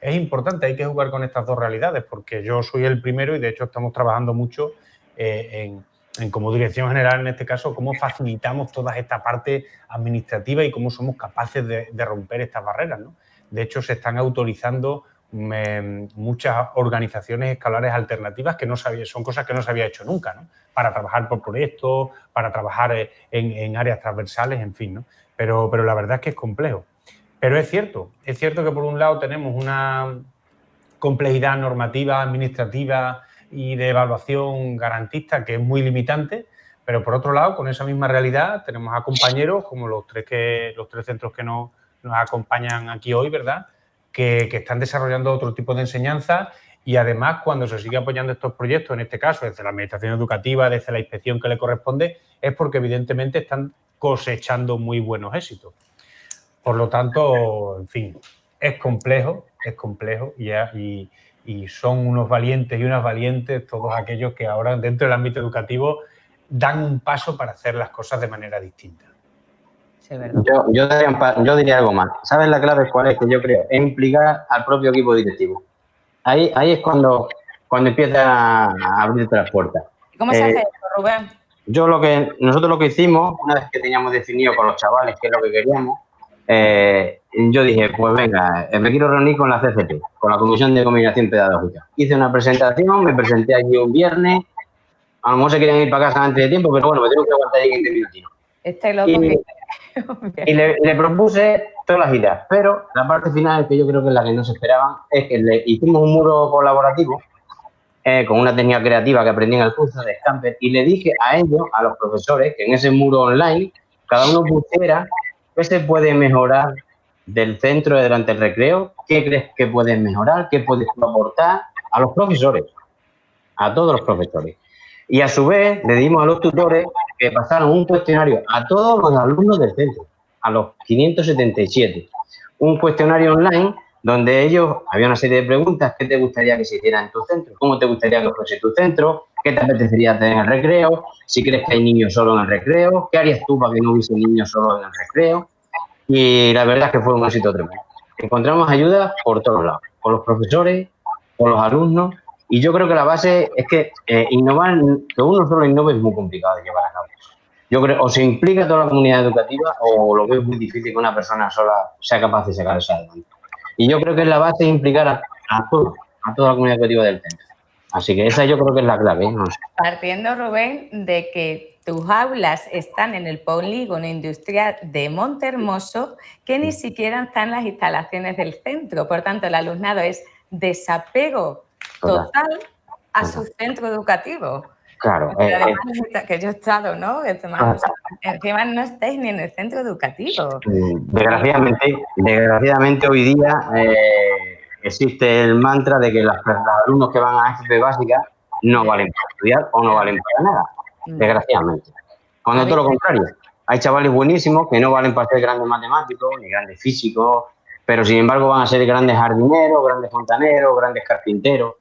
Es importante, hay que jugar con estas dos realidades, porque yo soy el primero y de hecho estamos trabajando mucho en como dirección general en este caso, cómo facilitamos toda esta parte administrativa y cómo somos capaces de romper estas barreras, ¿no? De hecho, se están autorizando muchas organizaciones escolares alternativas que no sabía, son cosas que no se había hecho nunca, ¿no? Para trabajar por proyectos, para trabajar en áreas transversales, en fin, ¿no? Pero la verdad es que es complejo. Pero es cierto que por un lado tenemos una complejidad normativa, administrativa y de evaluación garantista que es muy limitante, pero por otro lado, con esa misma realidad tenemos a compañeros como los tres centros que nos acompañan aquí hoy, ¿verdad?, que están desarrollando otro tipo de enseñanza y además cuando se sigue apoyando estos proyectos, en este caso desde la administración educativa, desde la inspección que le corresponde, es porque evidentemente están cosechando muy buenos éxitos. Por lo tanto, en fin, es complejo y son unos valientes y unas valientes todos aquellos que ahora dentro del ámbito educativo dan un paso para hacer las cosas de manera distinta. Sí, ¿verdad? Yo diría algo más. ¿Sabes la clave cuál es? Que yo creo, es implicar al propio equipo directivo. Ahí es cuando empieza a abrirte las puertas. ¿Cómo se hace esto, Rubén? Nosotros lo que hicimos, una vez que teníamos definido con los chavales qué es lo que queríamos, yo dije, pues venga, me quiero reunir con la CCP, con la Comisión de Comunicación Pedagógica. Hice una presentación, me presenté allí un viernes, a lo mejor se querían ir para casa antes de tiempo, pero bueno, me tengo que aguantar ahí 15 minutinos. Este loco y le propuse todas las ideas, pero la parte final, que yo creo que es la que no se esperaban, es que le hicimos un muro colaborativo con una técnica creativa que aprendí en el curso de Scamper y le dije a ellos, a los profesores, que en ese muro online cada uno pusiera qué se puede mejorar del centro durante el recreo, qué crees que puedes mejorar, qué puedes aportar a los profesores, a todos los profesores. Y a su vez le dimos a los tutores que pasaron un cuestionario a todos los alumnos del centro, a los 577. Un cuestionario online donde ellos, había una serie de preguntas, ¿qué te gustaría que se hiciera en tu centro? ¿Cómo te gustaría que fuese tu centro? ¿Qué te apetecería tener en el recreo? Si crees que hay niños solo en el recreo, ¿qué harías tú para que no hubiese niños solo en el recreo? Y la verdad es que fue un éxito tremendo. Encontramos ayuda por todos lados, por los profesores, por los alumnos, y yo creo que la base es que innovar, que uno solo innove es muy complicado de llevar a cabo. Yo creo, o se implica toda la comunidad educativa o lo veo muy difícil que una persona sola sea capaz de sacar eso adelante. Y yo creo que la base es implicar a toda la comunidad educativa del centro. Así que esa yo creo que es la clave. No sé. Partiendo, Rubén, de que tus aulas están en el polígono industrial de Montehermoso, que ni siquiera están las instalaciones del centro. Por tanto, el alumnado es desapego total a su centro educativo. Claro. Además, que yo he estado, ¿no? Encima no estáis ni en el centro educativo. Desgraciadamente hoy día existe el mantra de que los alumnos que van a FP básica no valen para estudiar o no valen para nada. Desgraciadamente. Cuando todo lo contrario. Hay chavales buenísimos que no valen para ser grandes matemáticos ni grandes físicos, pero sin embargo van a ser grandes jardineros, grandes fontaneros, grandes carpinteros.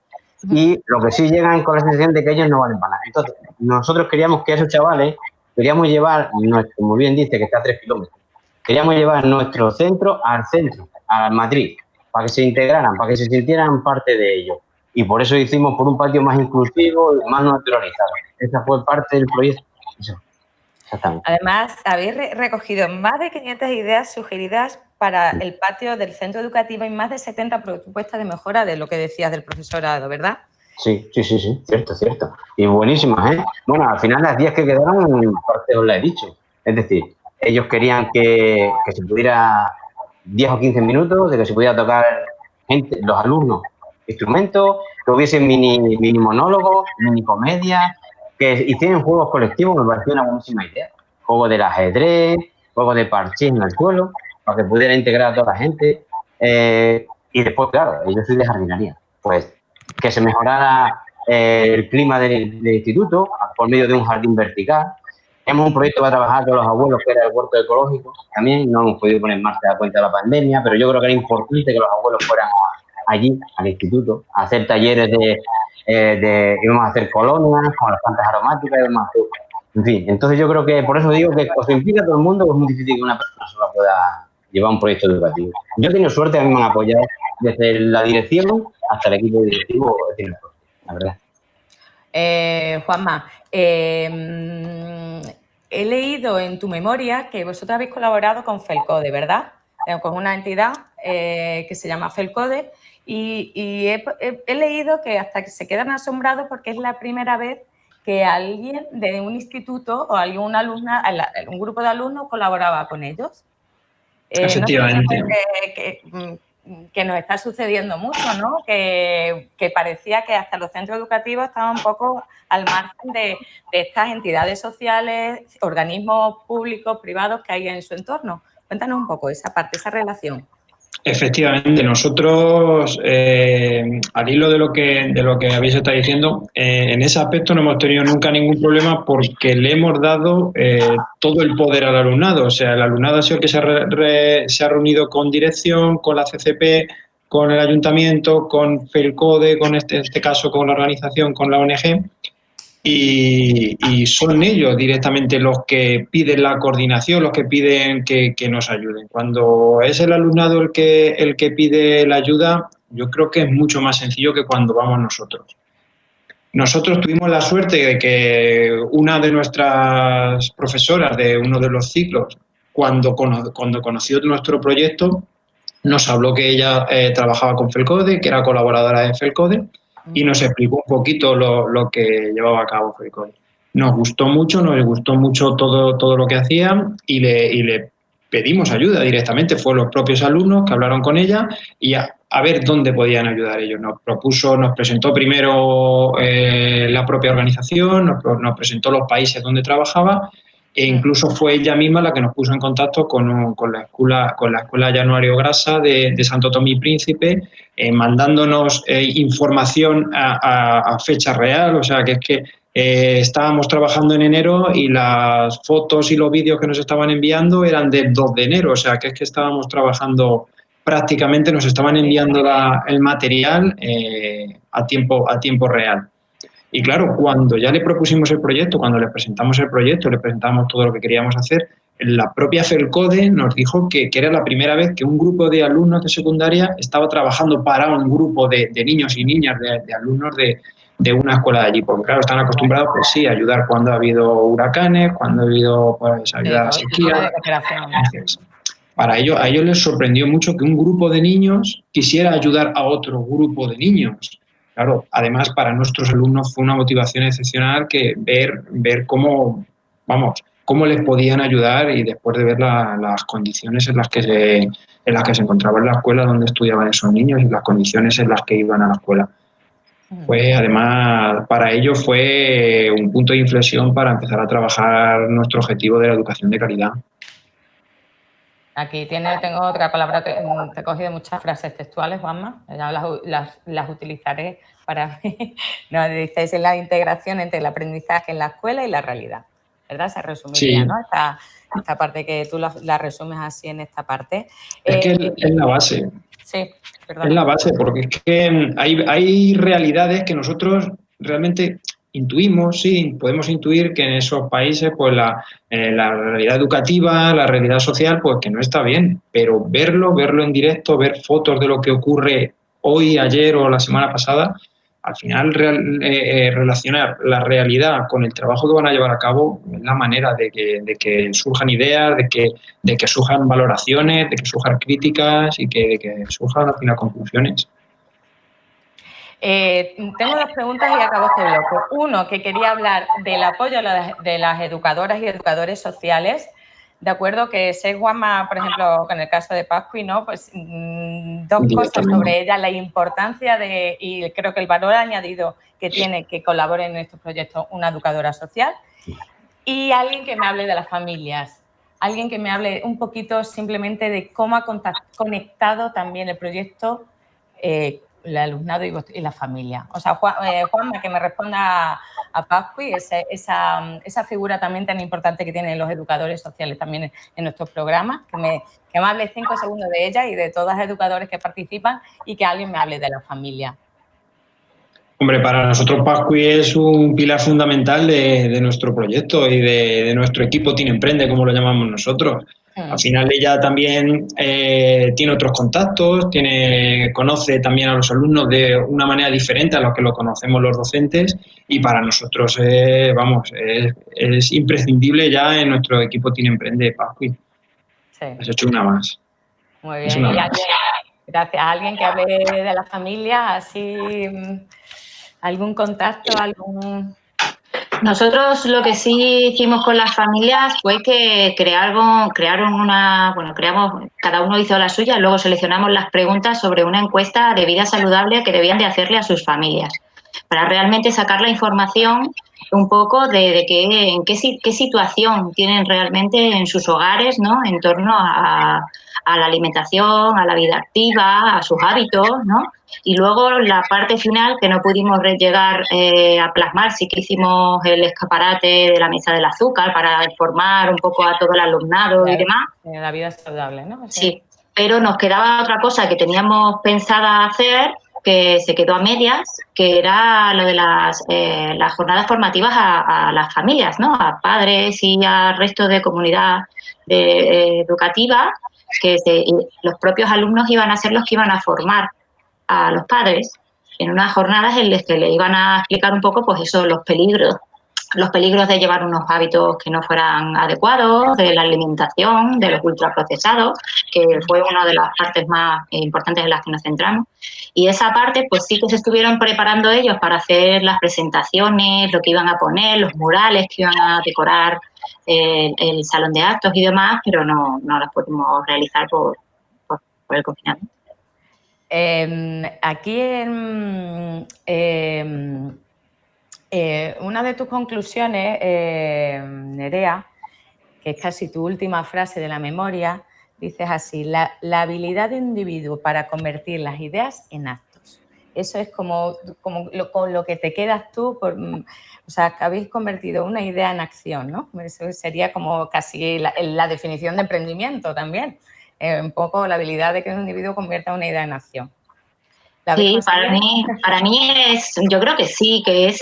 Y lo que sí llegan con la sensación de que ellos no valen para nada. Entonces, nosotros queríamos que esos chavales, queríamos llevar, como bien dice, que está a 3 kilómetros, queríamos llevar nuestro centro al centro, a la matriz, para que se integraran, para que se sintieran parte de ello. y por eso hicimos por un patio más inclusivo y más naturalizado. Esa fue parte del proyecto. Eso, exactamente. Además, habéis recogido más de 500 ideas sugeridas para el patio del centro educativo y más de 70 propuestas de mejora de lo que decías del profesorado, ¿verdad? Sí, cierto. Y buenísimas, ¿eh? Bueno, al final las 10 que quedaron, parte os las he dicho. Es decir, ellos querían que se pudiera 10 o 15 minutos, de que se pudiera tocar gente, los alumnos, instrumentos, que hubiese mini monólogos, mini comedias, que hicieran juegos colectivos, me pareció una buenísima idea. Juegos del ajedrez, juegos de parchís en el suelo, para que pudiera integrar a toda la gente. Y después, claro, yo soy de jardinería. Pues que se mejorara el clima del instituto por medio de un jardín vertical. Hemos un proyecto para trabajar con los abuelos, que era el huerto ecológico. También no hemos podido poner en marcha a cuenta de la pandemia, pero yo creo que era importante que los abuelos fueran allí, al instituto, a hacer talleres íbamos a hacer colonias con las plantas aromáticas, íbamos a hacer, en fin. Entonces yo creo que, por eso digo que o se implica todo el mundo, o es muy difícil que una persona sola pueda llevar un proyecto educativo. Yo he tenido suerte, a mí me han apoyado desde la dirección hasta el equipo directivo, la verdad. Juanma, he leído en tu memoria que vosotros habéis colaborado con Felcode, ¿verdad? Con una entidad que se llama Felcode y he leído que hasta que se quedan asombrados porque es la primera vez que alguien de un instituto o alguna alumna, un grupo de alumnos colaboraba con ellos. Efectivamente. No sé, que nos está sucediendo mucho, ¿no? Que parecía que hasta los centros educativos estaban un poco al margen de estas entidades sociales, organismos públicos, privados que hay en su entorno. Cuéntanos un poco esa parte, esa relación. Efectivamente, nosotros, al hilo de lo que habéis estado diciendo, en ese aspecto no hemos tenido nunca ningún problema porque le hemos dado todo el poder al alumnado. O sea, el alumnado ha sido el que se ha reunido con dirección, con la CCP, con el ayuntamiento, con Felcode, con este caso con la organización, con la ONG. Y son ellos directamente los que piden la coordinación, los que piden que nos ayuden. Cuando es el alumnado el que pide la ayuda, yo creo que es mucho más sencillo que cuando vamos nosotros. Nosotros tuvimos la suerte de que una de nuestras profesoras de uno de los ciclos, cuando conoció nuestro proyecto, nos habló que ella trabajaba con Felcode, que era colaboradora de Felcode, y nos explicó un poquito lo que llevaba a cabo Felcode. Nos gustó mucho todo lo que hacían y le pedimos ayuda directamente. Fueron los propios alumnos que hablaron con ella y a ver dónde podían ayudar ellos. Nos presentó primero la propia organización, nos presentó los países donde trabajaba e incluso fue ella misma la que nos puso en contacto con la escuela Januario Grasa de Santo Tomé y Príncipe, mandándonos información a fecha real, o sea que es que estábamos trabajando en enero y las fotos y los vídeos que nos estaban enviando eran del 2 de enero, o sea que es que estábamos trabajando prácticamente, nos estaban enviando el material a tiempo real. Y claro, cuando ya le propusimos el proyecto, cuando le presentamos el proyecto, le presentamos todo lo que queríamos hacer, la propia Felcode nos dijo que era la primera vez que un grupo de alumnos de secundaria estaba trabajando para un grupo de niños y niñas, de alumnos de una escuela de allí, porque claro, están acostumbrados, pues sí, a ayudar cuando ha habido huracanes, cuando ha habido, pues, ayudar a la sequía. A ellos les sorprendió mucho que un grupo de niños quisiera ayudar a otro grupo de niños. Claro, además para nuestros alumnos fue una motivación excepcional que ver cómo les podían ayudar y después de ver las condiciones en las que se encontraba en la escuela donde estudiaban esos niños y las condiciones en las que iban a la escuela. Pues además para ellos fue un punto de inflexión para empezar a trabajar nuestro objetivo de la educación de calidad. Aquí tengo otra palabra, te he cogido muchas frases textuales, Juanma, ya las utilizaré para mí. Nos dices en la integración entre el aprendizaje en la escuela y la realidad, ¿verdad? Se resumiría, sí, ¿no? Esta parte que tú la resumes así en esta parte. Es que es la base. Sí, perdón. Es la base, porque es que hay realidades que nosotros realmente intuimos, sí, podemos intuir que en esos países pues la realidad educativa, la realidad social, pues que no está bien, pero verlo en directo, ver fotos de lo que ocurre hoy, ayer o la semana pasada, al final relacionar la realidad con el trabajo que van a llevar a cabo es la manera de que surjan ideas, de que surjan valoraciones, de que surjan críticas y de que surjan al final conclusiones. Tengo 2 preguntas y acabo este bloque. Uno, que quería hablar del apoyo de las educadoras y educadores sociales. De acuerdo, que sé, Juanma, por ejemplo, con el caso de Pasqui, ¿no? Pues 2 cosas sobre ella, la importancia y creo que el valor añadido que tiene que colabore en estos proyectos una educadora social, y alguien que me hable de las familias, alguien que me hable un poquito simplemente de cómo ha conectado también el proyecto el alumnado y la familia. O sea, Juanma, que me responda a Pasqui, esa figura también tan importante que tienen los educadores sociales también en nuestros programas, que me hable 5 segundos de ella y de todas las educadoras que participan, y que alguien me hable de la familia. Hombre, para nosotros Pasqui es un pilar fundamental de nuestro proyecto y de nuestro equipo Teen Emprende, como lo llamamos nosotros. Al final ella también tiene otros contactos, conoce también a los alumnos de una manera diferente a lo que lo conocemos los docentes, y para nosotros es imprescindible ya en nuestro equipo Teen Emprende Pasqui. Sí. Has hecho una más. Muy bien. Gracias. ¿Alguien que hable de la familia? Así, ¿algún contacto? Nosotros lo que sí hicimos con las familias fue que creamos, cada uno hizo la suya, luego seleccionamos las preguntas sobre una encuesta de vida saludable que debían de hacerle a sus familias, para realmente sacar la información un poco de qué situación tienen realmente en sus hogares, ¿no? En torno a la alimentación, a la vida activa, a sus hábitos, ¿no? Y luego la parte final, que no pudimos llegar a plasmar, sí que hicimos el escaparate de la mesa del azúcar para informar un poco a todo el alumnado y demás. La vida saludable, ¿no? Sí, pero nos quedaba otra cosa que teníamos pensada hacer, que se quedó a medias, que era lo de las jornadas formativas a las familias, ¿no? A padres y al resto de comunidad educativa, que los propios alumnos iban a ser los que iban a formar a los padres en unas jornadas en las que le iban a explicar un poco, pues eso, los peligros de llevar unos hábitos que no fueran adecuados, de la alimentación, de los ultraprocesados, que fue una de las partes más importantes en las que nos centramos. Y esa parte, pues sí que se estuvieron preparando ellos para hacer las presentaciones, lo que iban a poner, los murales que iban a decorar el salón de actos y demás, pero no las pudimos realizar por el confinamiento. Aquí una de tus conclusiones, Nerea, que es casi tu última frase de la memoria, dices así: la habilidad de un individuo para convertir las ideas en actos. Eso es con lo que te quedas tú, o sea, que habéis convertido una idea en acción, ¿no? Eso sería como casi la definición de emprendimiento también. Un poco la habilidad de que un individuo convierta una idea en acción. Sí, para mí yo creo que sí, que es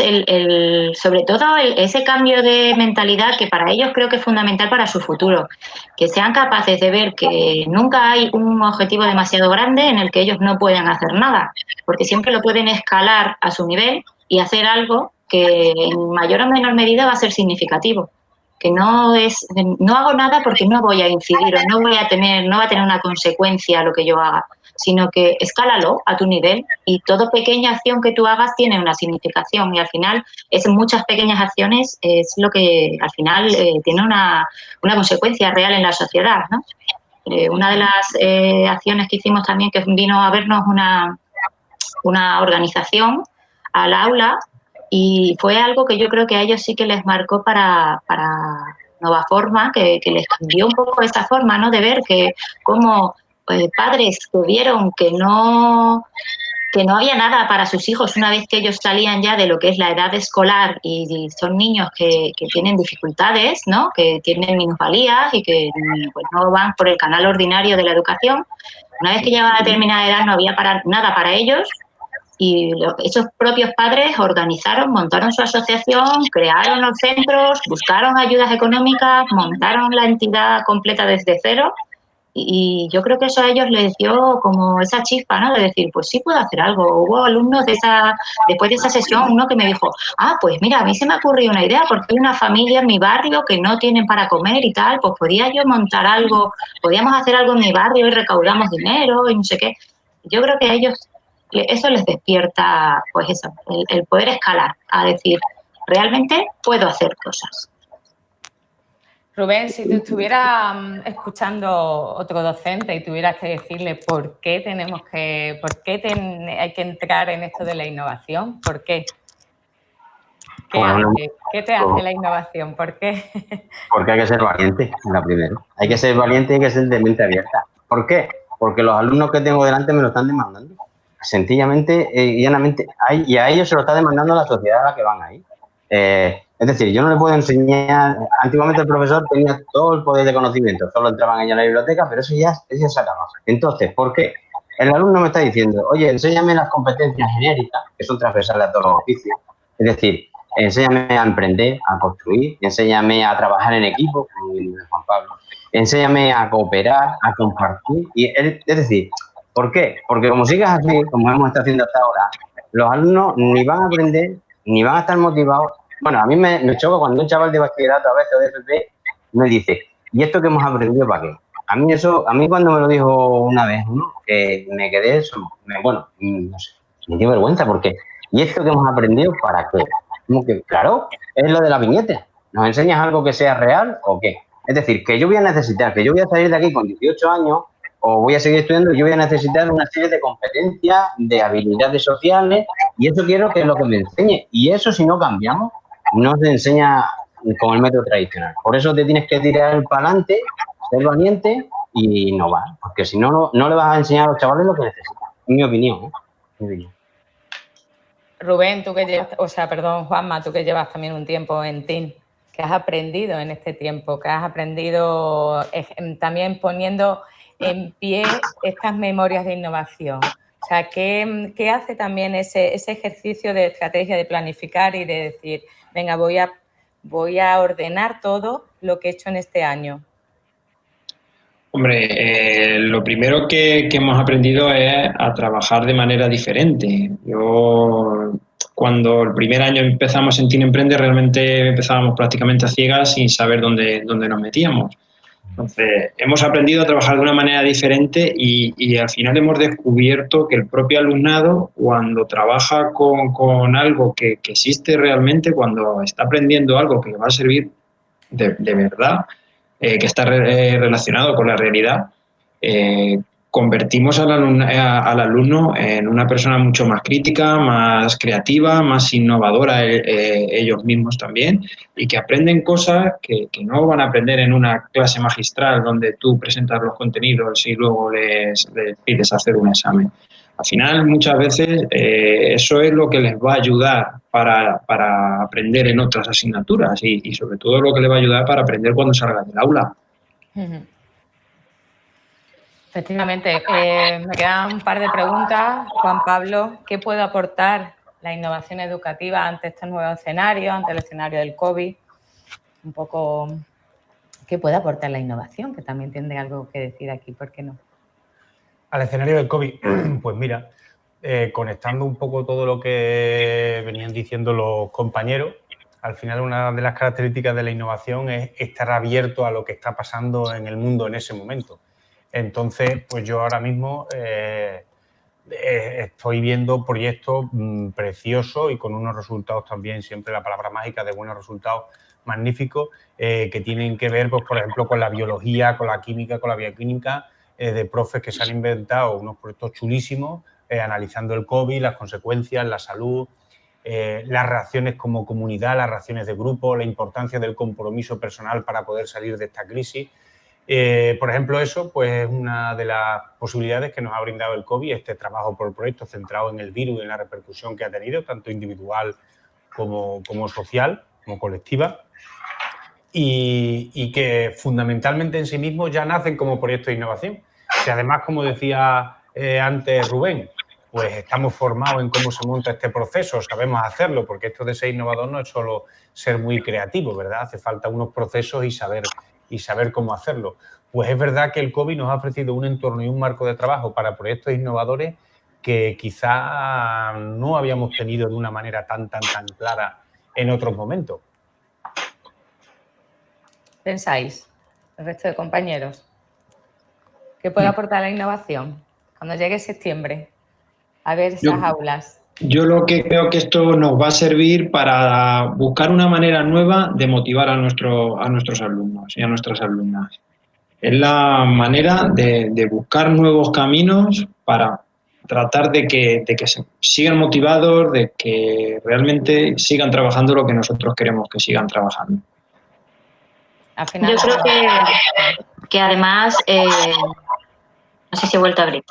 sobre todo ese cambio de mentalidad que para ellos creo que es fundamental para su futuro, que sean capaces de ver que nunca hay un objetivo demasiado grande en el que ellos no puedan hacer nada, porque siempre lo pueden escalar a su nivel y hacer algo que en mayor o menor medida va a ser significativo. Que no hago nada porque no voy a incidir o no va a tener una consecuencia lo que yo haga, sino que escálalo a tu nivel, y toda pequeña acción que tú hagas tiene una significación, y al final muchas pequeñas acciones es lo que al final tiene una consecuencia real en la sociedad, ¿no? Una de las acciones que hicimos también, que vino a vernos una organización al aula, y fue algo que yo creo que a ellos sí que les marcó para Nova Forma, que les cambió un poco esa forma, ¿no? De ver que como padres que vieron que no había nada para sus hijos una vez que ellos salían ya de lo que es la edad escolar, y son niños que tienen dificultades, ¿no? Que tienen minusvalías y que pues, no van por el canal ordinario de la educación. Una vez que llegaban a determinada edad no había nada para ellos, y esos propios padres montaron su asociación, crearon los centros, buscaron ayudas económicas, montaron la entidad completa desde cero, Y yo creo que eso a ellos les dio como esa chispa, ¿no? De decir, pues sí puedo hacer algo. Hubo alumnos después de esa sesión, uno que me dijo, pues mira, a mí se me ha ocurrido una idea porque hay una familia en mi barrio que no tienen para comer y tal, pues podía yo montar algo, podíamos hacer algo en mi barrio y recaudamos dinero y no sé qué. Yo creo que a ellos eso les despierta, pues eso, el poder escalar, a decir, realmente puedo hacer cosas. Rubén, si te estuviera escuchando otro docente y tuvieras que decirle por qué hay que entrar en esto de la innovación, ¿por qué? ¿Qué te hace la innovación? ¿Por qué? Porque hay que ser valiente, la primera. Hay que ser valiente y hay que ser de mente abierta. ¿Por qué? Porque los alumnos que tengo delante me lo están demandando. Sencillamente y llanamente, y a ellos se lo está demandando la sociedad a la que van ahí. Es decir, yo no le puedo enseñar. Antiguamente el profesor tenía todo el poder de conocimiento, solo entraban ellos a la biblioteca, pero eso ya se acaba. Entonces, ¿por qué? El alumno me está diciendo, oye, enséñame las competencias genéricas, que son transversales a todos los oficios. Es decir, enséñame a emprender, a construir, enséñame a trabajar en equipo, como dice Juan Pablo, enséñame a cooperar, a compartir. Es decir, ¿por qué? Porque como sigas así, como hemos estado haciendo hasta ahora, los alumnos ni van a aprender, ni van a estar motivados. Bueno, a mí me choca cuando un chaval de bachillerato, a veces o de FP, me dice, ¿y esto que hemos aprendido para qué? A mí cuando me lo dijo una vez uno, me quedé, no sé, me dio vergüenza porque, ¿y esto que hemos aprendido para qué? Como que, claro, es lo de la viñeta. ¿Nos enseñas algo que sea real o qué? Es decir, que yo voy a necesitar, que yo voy a salir de aquí con 18 años o voy a seguir estudiando, yo voy a necesitar una serie de competencias, de habilidades sociales, y eso quiero que es lo que me enseñe. Y eso, si no cambiamos, no se enseña con el método tradicional. Por eso te tienes que tirar para adelante, ser valiente y innovar, porque si no, no le vas a enseñar a los chavales lo que necesitan. En mi opinión, Rubén, Juanma, tú que llevas también un tiempo en TIN, ¿qué has aprendido en este tiempo? ¿Qué has aprendido también poniendo en pie estas memorias de innovación? O sea, ¿qué hace también ese ejercicio de estrategia, de planificar y de decir, venga, voy a ordenar todo lo que he hecho en este año? Hombre, lo primero que hemos aprendido es a trabajar de manera diferente. Cuando el primer año empezamos en TIN Emprende, realmente empezábamos prácticamente a ciegas sin saber dónde nos metíamos. Entonces, hemos aprendido a trabajar de una manera diferente y al final hemos descubierto que el propio alumnado, cuando trabaja con algo que existe realmente, cuando está aprendiendo algo que le va a servir de verdad, que está relacionado con la realidad, convertimos al alumno en una persona mucho más crítica, más creativa, más innovadora ellos mismos también, y que aprenden cosas que no van a aprender en una clase magistral donde tú presentas los contenidos y luego les pides hacer un examen. Al final, muchas veces, eso es lo que les va a ayudar para aprender en otras asignaturas y sobre todo lo que les va a ayudar para aprender cuando salgan del aula. Efectivamente. Me quedan un par de preguntas. Juan Pablo, ¿qué puede aportar la innovación educativa ante estos nuevos escenarios, ante el escenario del COVID? Un poco, ¿qué puede aportar la innovación? Que también tiene algo que decir aquí, ¿por qué no? Al escenario del COVID, pues mira, conectando un poco todo lo que venían diciendo los compañeros, al final una de las características de la innovación es estar abierto a lo que está pasando en el mundo en ese momento. Entonces, pues yo ahora mismo estoy viendo proyectos preciosos y con unos resultados también, siempre la palabra mágica de buenos resultados magníficos, que tienen que ver, pues, por ejemplo, con la biología, con la química, con la bioquímica, de profes que se han inventado unos proyectos chulísimos, analizando el COVID, las consecuencias, la salud, las reacciones como comunidad, las reacciones de grupo, la importancia del compromiso personal para poder salir de esta crisis. Por ejemplo, eso pues es una de las posibilidades que nos ha brindado el COVID, este trabajo por proyectos centrado en el virus y en la repercusión que ha tenido, tanto individual como social, como colectiva, y que fundamentalmente en sí mismos ya nacen como proyectos de innovación. Si además, como decía antes Rubén, pues estamos formados en cómo se monta este proceso, sabemos hacerlo, porque esto de ser innovador no es solo ser muy creativo, ¿verdad? Hace falta unos procesos y saber y saber cómo hacerlo. Pues es verdad que el COVID nos ha ofrecido un entorno y un marco de trabajo para proyectos innovadores que quizá no habíamos tenido de una manera tan clara en otros momentos. ¿Pensáis, el resto de compañeros? ¿Qué puede aportar la innovación cuando llegue septiembre a ver esas aulas? Yo lo que creo que esto nos va a servir para buscar una manera nueva de motivar a nuestros alumnos y a nuestras alumnas. Es la manera de buscar nuevos caminos para tratar de que sigan motivados, de que realmente sigan trabajando lo que nosotros queremos que sigan trabajando. Yo creo que además, no sé si he vuelto a abrir.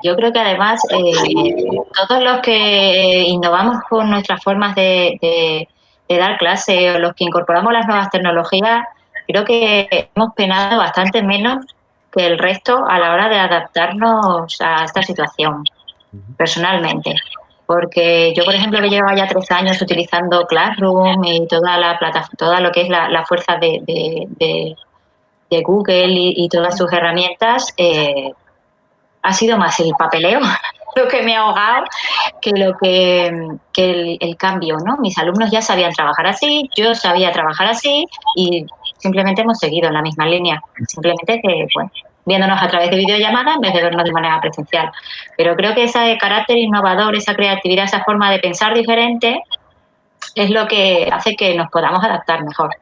Yo creo que además todos los que innovamos con nuestras formas de dar clase o los que incorporamos las nuevas tecnologías, creo que hemos penado bastante menos que el resto a la hora de adaptarnos a esta situación, personalmente. Porque yo, por ejemplo, que llevaba ya 3 años utilizando Classroom y toda la plataforma, toda lo que es la fuerza de Google y todas sus herramientas, ha sido más el papeleo lo que me ha ahogado que el cambio, ¿no? Mis alumnos ya sabían trabajar así, yo sabía trabajar así y simplemente hemos seguido en la misma línea. Simplemente que, bueno, viéndonos a través de videollamada en vez de vernos de manera presencial. Pero creo que ese carácter innovador, esa creatividad, esa forma de pensar diferente es lo que hace que nos podamos adaptar mejor.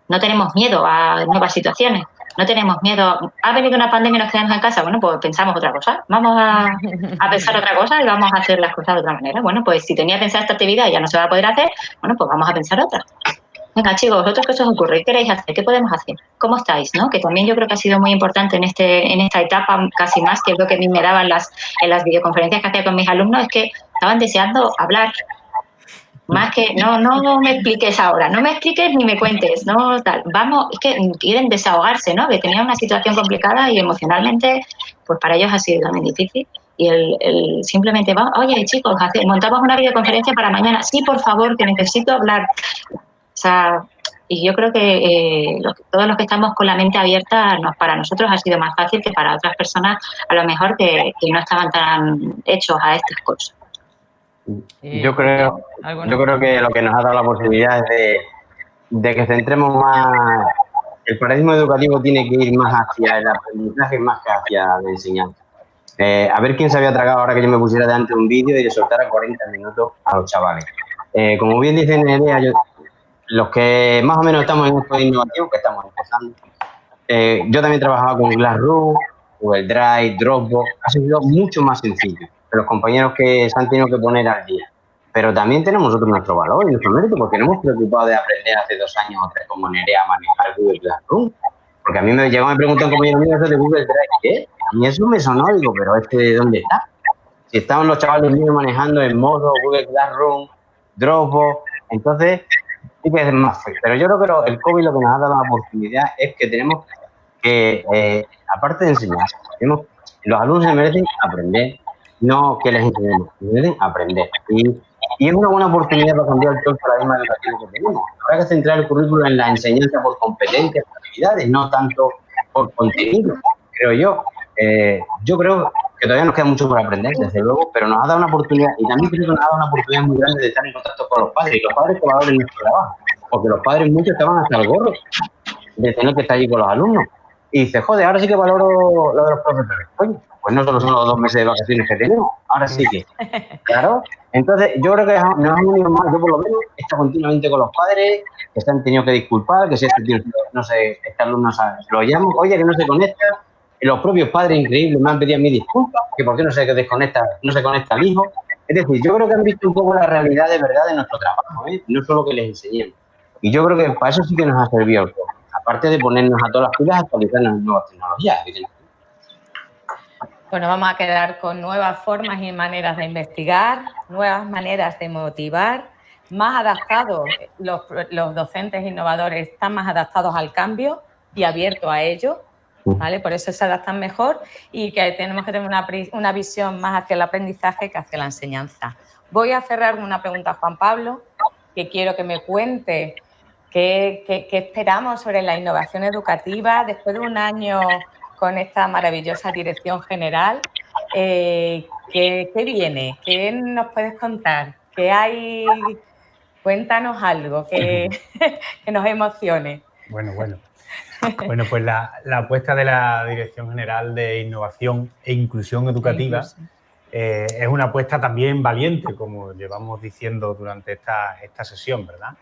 No tenemos miedo a nuevas situaciones. No tenemos miedo. ¿Ha venido una pandemia y nos quedamos en casa? Bueno, pues pensamos otra cosa. Vamos a pensar otra cosa y vamos a hacer las cosas de otra manera. Bueno, pues si tenía pensada esta actividad y ya no se va a poder hacer, bueno, pues vamos a pensar otra. Venga, chicos, ¿vosotros qué os ocurre? ¿Qué queréis hacer? ¿Qué podemos hacer? ¿Cómo estáis? ¿No? Que también yo creo que ha sido muy importante en esta etapa, casi más, que es lo que a mí me daban en las videoconferencias que hacía con mis alumnos, es que estaban deseando hablar. Más que, no me expliques ahora, no me expliques ni me cuentes, no tal. Vamos, es que quieren desahogarse, ¿no? Que tenían una situación complicada y emocionalmente, pues para ellos ha sido también difícil. Y el simplemente va, oye, chicos, montamos una videoconferencia para mañana. Sí, por favor, que necesito hablar. O sea, y yo creo que todos los que estamos con la mente abierta, para nosotros ha sido más fácil que para otras personas, a lo mejor que no estaban tan hechos a estas cosas. Yo creo que lo que nos ha dado la posibilidad es de que centremos más. El paradigma educativo tiene que ir más hacia el aprendizaje más que hacia la enseñanza. A ver quién se había tragado ahora que yo me pusiera delante de un vídeo y le soltara 40 minutos a los chavales. Como bien dice Nerea, los que más o menos estamos en esto de innovación, que estamos empezando, yo también trabajaba con Classroom, Google Drive, Dropbox, ha sido mucho más sencillo. Los compañeros que se han tenido que poner al día. Pero también tenemos nosotros nuestro valor y nuestro mérito, porque no hemos preocupado de aprender hace 2 años o 3 como Nerea a manejar Google Classroom. Porque a mí me llegó y me preguntó un compañero mío eso de Google Drive, ¿qué? A mí eso me sonó, digo, pero ¿de dónde está? Si estaban los chavales míos manejando en modo Google Classroom, Dropbox, entonces sí que es más fácil. Pero yo creo que el COVID lo que nos ha dado la oportunidad es que tenemos que, aparte de enseñar, los alumnos se merecen aprender, no que les enseñemos, se merecen aprender. Y es una buena oportunidad para cambiar todo el paradigma educativo que tenemos. Habrá que centrar el currículo en la enseñanza por competencias, por actividades, no tanto por contenido, creo yo. Yo creo que todavía nos queda mucho por aprender, desde luego, pero nos ha dado una oportunidad, y también creo que nos ha dado una oportunidad muy grande de estar en contacto con los padres, y los padres que valoren nuestro trabajo, porque los padres muchos estaban hasta el gorro de tener que estar allí con los alumnos. Y dice, joder, ahora sí que valoro lo de los profesores. Oye, pues no solo son los 2 meses de vacaciones que tenemos, ahora sí que. Claro. Entonces, yo creo que nos han unido más, yo por lo menos, está continuamente con los padres, que se han tenido que disculpar, que si este tío, no sé, este alumno lo llamo, oye, que no se conecta. Y los propios padres increíbles me han pedido mis disculpas, que por qué no se conecta el hijo. Es decir, yo creo que han visto un poco la realidad de verdad de nuestro trabajo, no solo que les enseñemos. Y yo creo que para eso sí que nos ha servido el COVID. Aparte de ponernos a todas las pilas, actualizarnos en nuevas tecnologías. Bueno, vamos a quedar con nuevas formas y maneras de investigar, nuevas maneras de motivar, más adaptados, los docentes innovadores están más adaptados al cambio y abiertos a ello, ¿vale? Por eso se adaptan mejor y que tenemos que tener una visión más hacia el aprendizaje que hacia la enseñanza. Voy a cerrar con una pregunta a Juan Pablo, que quiero que me cuente ¿Qué esperamos sobre la innovación educativa después de un año con esta maravillosa dirección general? ¿Qué viene? ¿Qué nos puedes contar? ¿Qué hay? Cuéntanos algo que nos emocione. Bueno, pues la apuesta de la Dirección General de Innovación e Inclusión Educativa es una apuesta también valiente, como llevamos diciendo durante esta sesión, ¿verdad?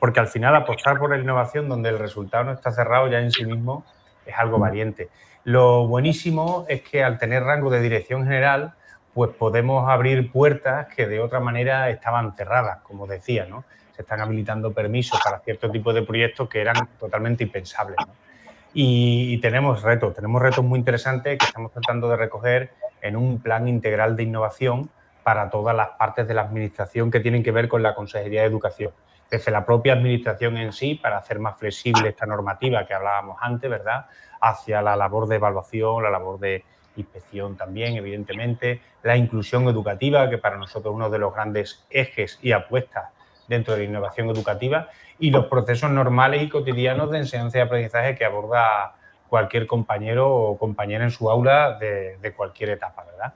Porque al final apostar por la innovación donde el resultado no está cerrado ya en sí mismo es algo valiente. Lo buenísimo es que al tener rango de Dirección General, pues podemos abrir puertas que de otra manera estaban cerradas, como decía, ¿no? Se están habilitando permisos para ciertos tipos de proyectos que eran totalmente impensables, ¿no? Y tenemos retos muy interesantes que estamos tratando de recoger en un plan integral de innovación para todas las partes de la administración que tienen que ver con la Consejería de Educación. Desde la propia administración en sí, para hacer más flexible esta normativa que hablábamos antes, ¿verdad?, hacia la labor de evaluación, la labor de inspección también, evidentemente, la inclusión educativa, que para nosotros es uno de los grandes ejes y apuestas dentro de la innovación educativa, y los procesos normales y cotidianos de enseñanza y aprendizaje que aborda cualquier compañero o compañera en su aula de cualquier etapa, ¿verdad?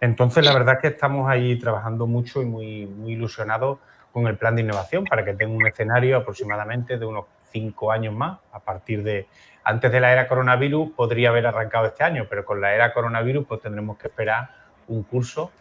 Entonces, la verdad es que estamos ahí trabajando mucho y muy ilusionados con el plan de innovación para que tenga un escenario aproximadamente de unos 5 años más. A partir de, antes de la era coronavirus podría haber arrancado este año, pero con la era coronavirus pues tendremos que esperar un curso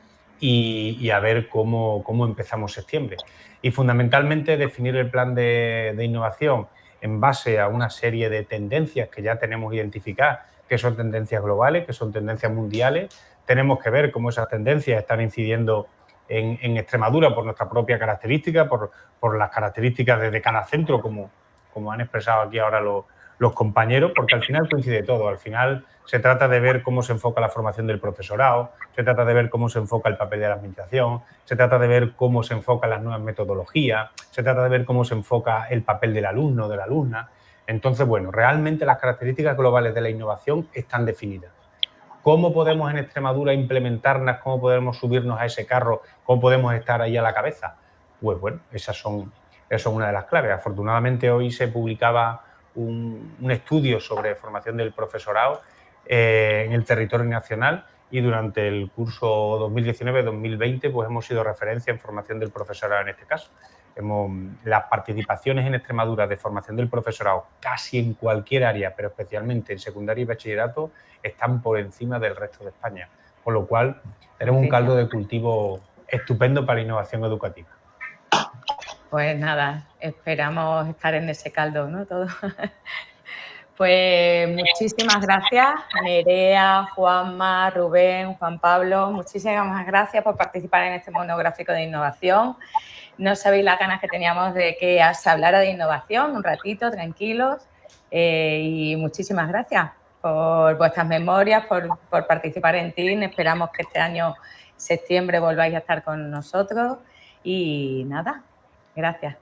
y a ver cómo empezamos septiembre. Y fundamentalmente definir el plan de innovación en base a una serie de tendencias que ya tenemos identificadas, que son tendencias globales, que son tendencias mundiales. Tenemos que ver cómo esas tendencias están incidiendo en Extremadura por nuestra propia característica, por las características de cada centro, como han expresado aquí ahora los compañeros, porque al final coincide todo. Al final se trata de ver cómo se enfoca la formación del profesorado, se trata de ver cómo se enfoca el papel de la administración, se trata de ver cómo se enfocan las nuevas metodologías, se trata de ver cómo se enfoca el papel del alumno o de la alumna. Entonces, bueno, realmente las características globales de la innovación están definidas. ¿Cómo podemos en Extremadura implementarlas? ¿Cómo podemos subirnos a ese carro? ¿Cómo podemos estar ahí a la cabeza? Pues bueno, esas son una de las claves. Afortunadamente hoy se publicaba un estudio sobre formación del profesorado en el territorio nacional y durante el curso 2019-2020 pues hemos sido referencia en formación del profesorado en este caso. Las participaciones en Extremadura de formación del profesorado casi en cualquier área, pero especialmente en secundaria y bachillerato, están por encima del resto de España. Con lo cual, tenemos un caldo de cultivo estupendo para la innovación educativa. Pues nada, esperamos estar en ese caldo, ¿no? Todo. Pues muchísimas gracias, Nerea, Juanma, Rubén, Juan Pablo. Muchísimas gracias por participar en este monográfico de innovación. No sabéis las ganas que teníamos de que se hablara de innovación un ratito, tranquilos. Y muchísimas gracias por vuestras memorias, por participar en TIN. Esperamos que este año, septiembre, volváis a estar con nosotros. Y nada, gracias.